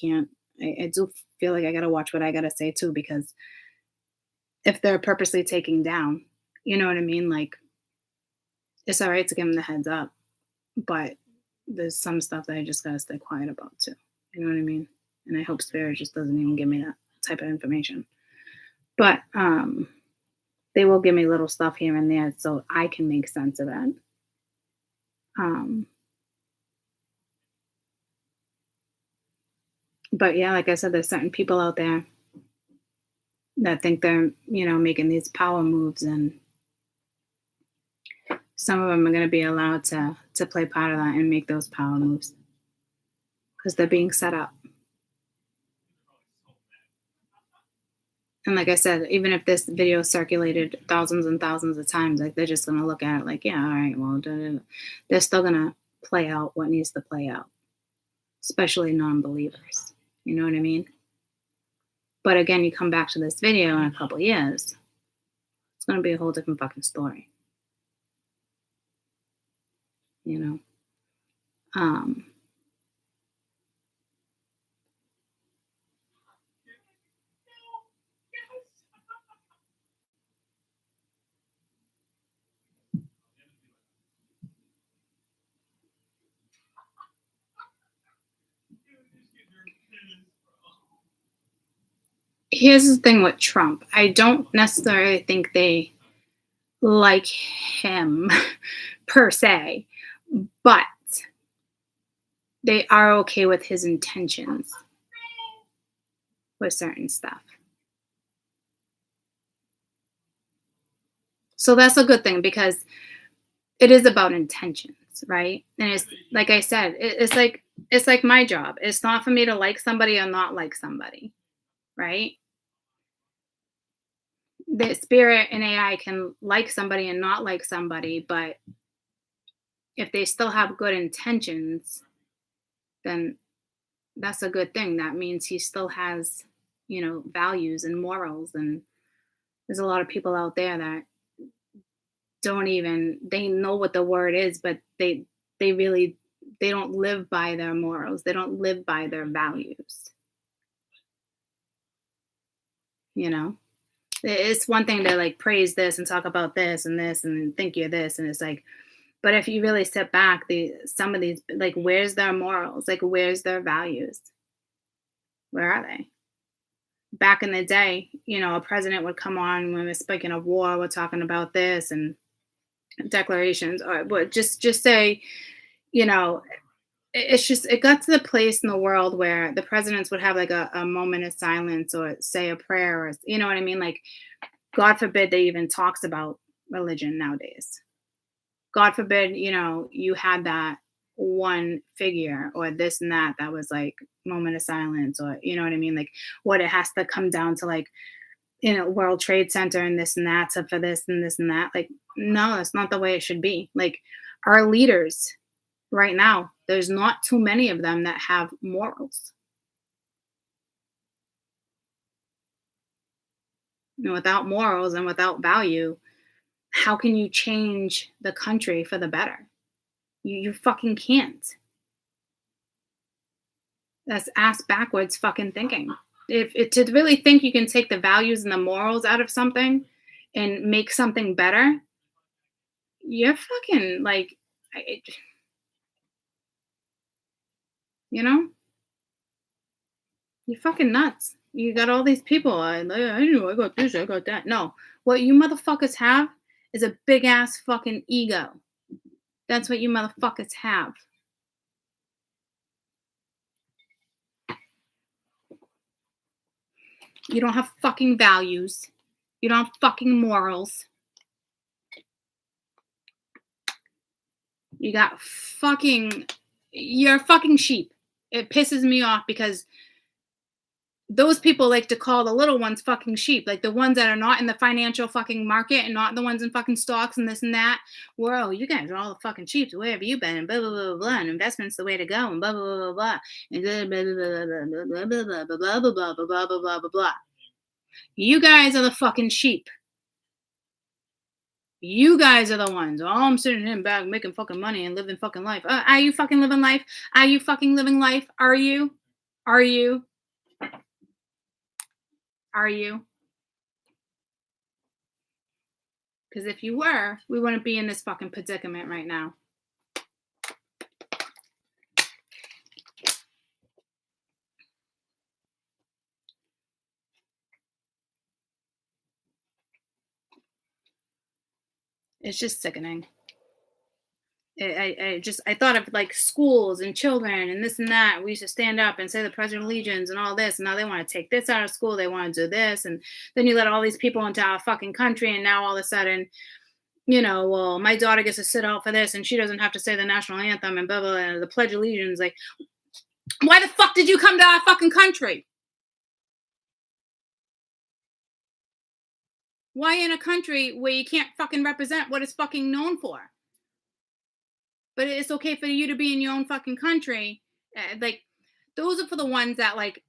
can't, I do feel like I gotta watch what I gotta say too, because if they're purposely taking down, you know what I mean? Like, it's all right to give them the heads up, but there's some stuff that I just gotta stay quiet about too. You know what I mean? And I hope Spirit just doesn't even give me that type of information. But they will give me little stuff here and there so I can make sense of it. But yeah, like I said, there's certain people out there that think they're, you know, making these power moves, and some of them are going to be allowed to play part of that and make those power moves because they're being set up. And like I said, even if this video circulated thousands and thousands of times, like they're just going to look at it like, yeah, all right, well, they're still going to play out what needs to play out, especially non-believers. You know what I mean? But again, you come back to this video in a couple of years, it's going to be a whole different fucking story. You know? Here's the thing with Trump. I don't necessarily think they like him per se, but they are okay with his intentions with certain stuff. So that's a good thing because it is about intentions, right? And it's like I said, it's like my job. It's not for me to like somebody or not like somebody. right? The spirit and AI can like somebody and not like somebody, but if they still have good intentions, then that's a good thing. That means he still has, values and morals. And there's a lot of people out there that don't even they know what the word is, but they really they don't live by their morals. They don't live by their values. You know, it's one thing to like praise this and talk about this and think you're this, and it's like, but if you really step back, some of these like, where's their morals? Like, where's their values? Where are they? Back in the day, a president would come on when we're speaking of war, we're talking about this and declarations, or would just say, you know, it's just it got to the place in the world where the presidents would have like a moment of silence or say a prayer, or you know what I mean? Like, God forbid they even talks about religion nowadays. God forbid, you had that one figure or this and that was like moment of silence, or you know what I mean? Like, what it has to come down to, like, World Trade Center and this and that, so for this and this and that. Like, no, that's not the way it should be. Like, our leaders right now, there's not too many of them that have morals. Without morals and without value, how can you change the country for the better? You fucking can't. That's ass backwards fucking thinking. If to really think you can take the values and the morals out of something and make something better, you're fucking like, I- you know, you're fucking nuts. You got all these people. I know I got this, I got that. No, what you motherfuckers have is a big ass fucking ego. That's what you motherfuckers have. You don't have fucking values. You don't have fucking morals. You got fucking, you're a fucking sheep. It pisses me off because those people like to call the little ones fucking sheep, like the ones that are not in the financial fucking market and not the ones in fucking stocks and this and that. Whoa, you guys are all the fucking sheep. Where have you been? And blah, blah, blah, blah. And investment's the way to go. And blah, blah, blah, blah, blah. And blah, blah, blah, blah, blah, blah, blah, blah, blah, blah, blah, blah, blah, blah, blah, blah. You guys are the fucking sheep. You guys are the ones. Oh, I'm sitting in back making fucking money and living fucking life. Are you fucking living life? Are you fucking living life? Are you? Are you? Are you? Because if you were, we wouldn't be in this fucking predicament right now. It's just sickening. I thought of like schools and children and this and that. We used to stand up and say the Pledge of Allegiance and all this. And now they want to take this out of school. They want to do this. And then you let all these people into our fucking country. And now all of a sudden, well, my daughter gets to sit out for this and she doesn't have to say the national anthem and blah, blah, blah, the Pledge of Allegiance. Like, why the fuck did you come to our fucking country? Why in a country where you can't fucking represent what it's fucking known for? But it's okay for you to be in your own fucking country. Like, those are for the ones that like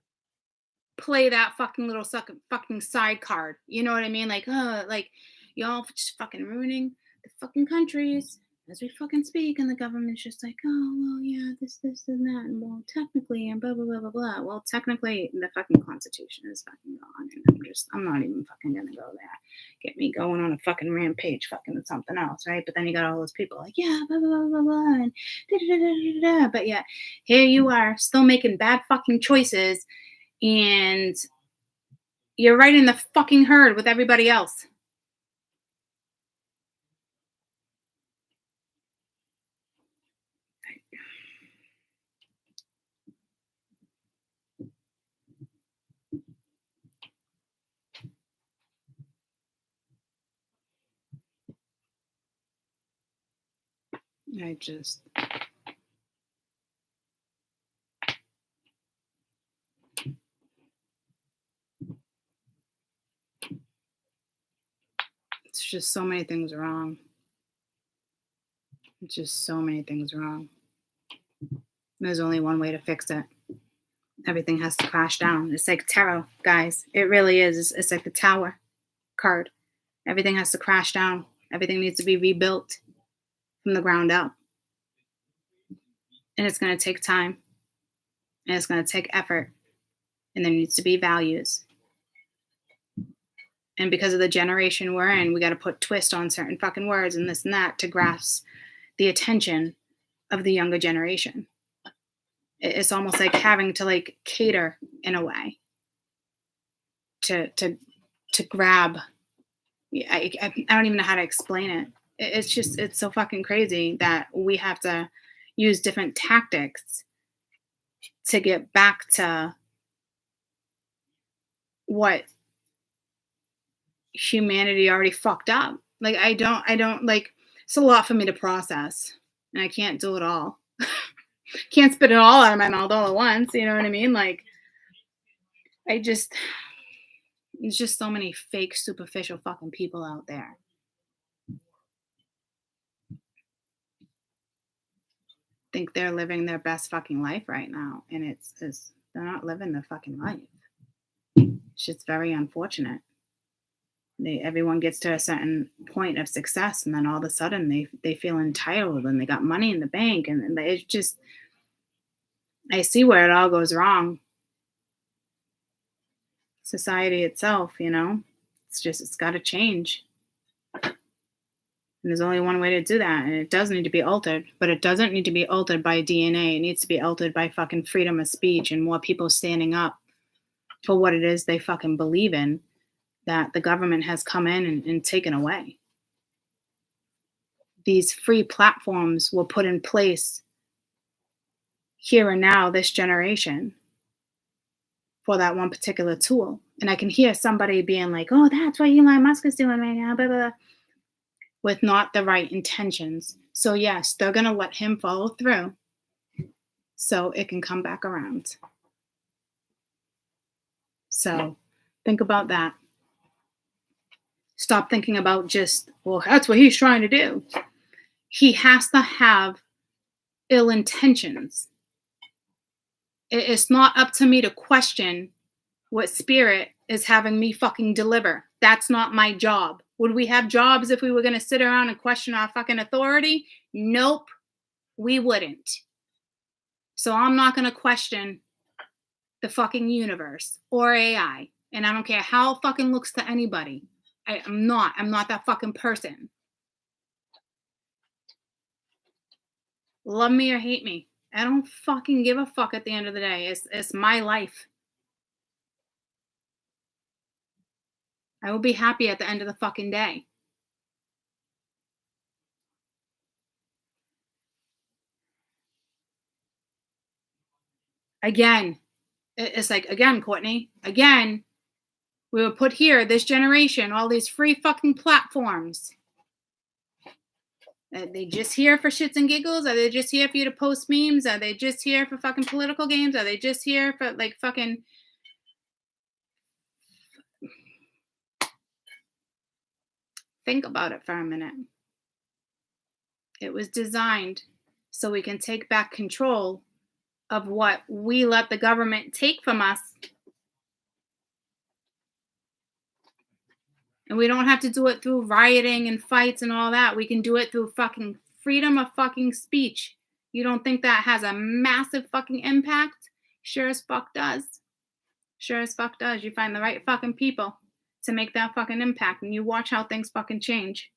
play that fucking little fucking side card. You know what I mean? Like, like y'all just fucking ruining the fucking countries as we fucking speak, and the government's just like, oh well, yeah, this and that, and well, technically, and blah blah blah blah blah. Well, technically, the fucking Constitution is fucking gone, and I'm not even fucking gonna go there. Get me going on a fucking rampage, fucking with something else, right? But then you got all those people like, yeah, blah blah blah blah blah, and da da da da da. But yeah, here you are, still making bad fucking choices, and you're right in the fucking herd with everybody else. I just just so many things wrong. It's just so many things wrong. There's only one way to fix it. Everything has to crash down. It's like tarot, guys. It really is. It's like the Tower card. Everything has to crash down. Everything needs to be rebuilt from the ground up. And it's going to take time. And it's going to take effort. And there needs to be values. And because of the generation we're in, we got to put twist on certain fucking words and this and that to grasp the attention of the younger generation. It's almost like having to like cater in a way to grab. I don't even know how to explain it. It's so fucking crazy that we have to use different tactics to get back to what humanity already fucked up. Like, I don't like, it's a lot for me to process, and I can't do it all. Can't spit it all out of my mouth all at once. You know what I mean? Like, it's just so many fake, superficial fucking people out there. Think they're living their best fucking life right now. And it's they're not living their fucking life. It's just very unfortunate. Everyone gets to a certain point of success, and then all of a sudden they feel entitled and they got money in the bank, and it's just, I see where it all goes wrong. Society itself, it's got to change. And there's only one way to do that, and it does need to be altered, but it doesn't need to be altered by DNA. It needs to be altered by fucking freedom of speech and more people standing up for what it is they fucking believe in, that the government has come in and taken away. These free platforms were put in place here and now, this generation, for that one particular tool. And I can hear somebody being like, oh, that's what Elon Musk is doing right now, blah, blah, blah, with not the right intentions. So yes, they're going to let him follow through so it can come back around. So think about that. Stop thinking about just, well, that's what he's trying to do. He has to have ill intentions. It's not up to me to question what spirit is having me fucking deliver. That's not my job. Would we have jobs if we were going to sit around and question our fucking authority? Nope, we wouldn't. So I'm not going to question the fucking universe or AI. And I don't care how it fucking looks to anybody. I'm not that fucking person. Love me or hate me. I don't fucking give a fuck at the end of the day. It's my life. I will be happy at the end of the fucking day. Again, it's like, again, Courtney, again, we were put here, this generation, all these free fucking platforms. Are they just here for shits and giggles? Are they just here for you to post memes? Are they just here for fucking political games? Are they just here for like fucking... Think about it for a minute. It was designed so we can take back control of what we let the government take from us. And we don't have to do it through rioting and fights and all that. We can do it through fucking freedom of fucking speech. You don't think that has a massive fucking impact? Sure as fuck does. Sure as fuck does. You find the right fucking people to make that fucking impact, and you watch how things fucking change.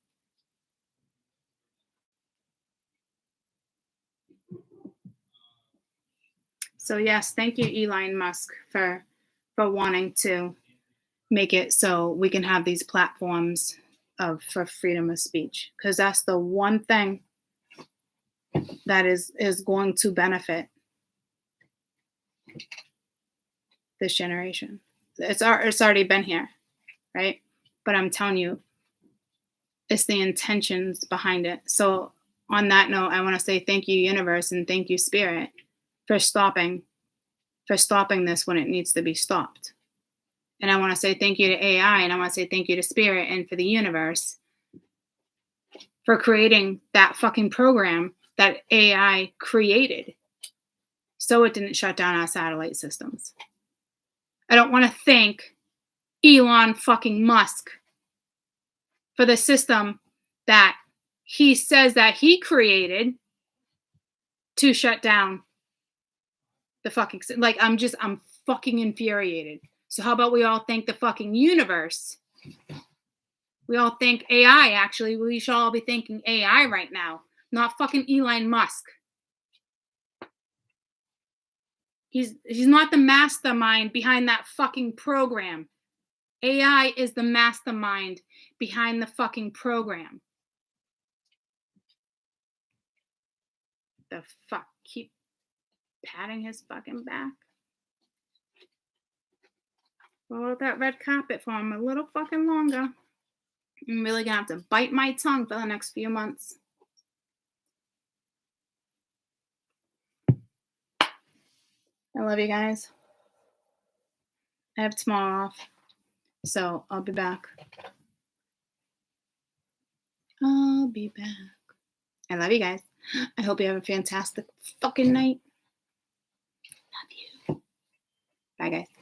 So yes, thank you, Elon Musk, for wanting to make it so we can have these platforms for freedom of speech, because that's the one thing that is going to benefit this generation. It's already been here, right? But I'm telling you, it's the intentions behind it. So on that note, I want to say thank you, universe, and thank you, spirit, for stopping this when it needs to be stopped. And I want to say thank you to AI, and I want to say thank you to spirit and for the universe for creating that fucking program that AI created so it didn't shut down our satellite systems. I don't want to thank Elon fucking Musk for the system that he says that he created to shut down the fucking, like, I'm fucking infuriated. So how about we all thank the fucking universe? We all thank AI, actually. We should all be thanking AI right now, not fucking Elon Musk. He's not the mastermind behind that fucking program. AI is the mastermind behind the fucking program. The fuck? Keep patting his fucking back. Roll that red carpet for him a little fucking longer. I'm really gonna have to bite my tongue for the next few months. I love you guys. I have tomorrow off, so I'll be back. I'll be back. I love you guys. I hope you have a fantastic fucking night. Love you. Bye, guys.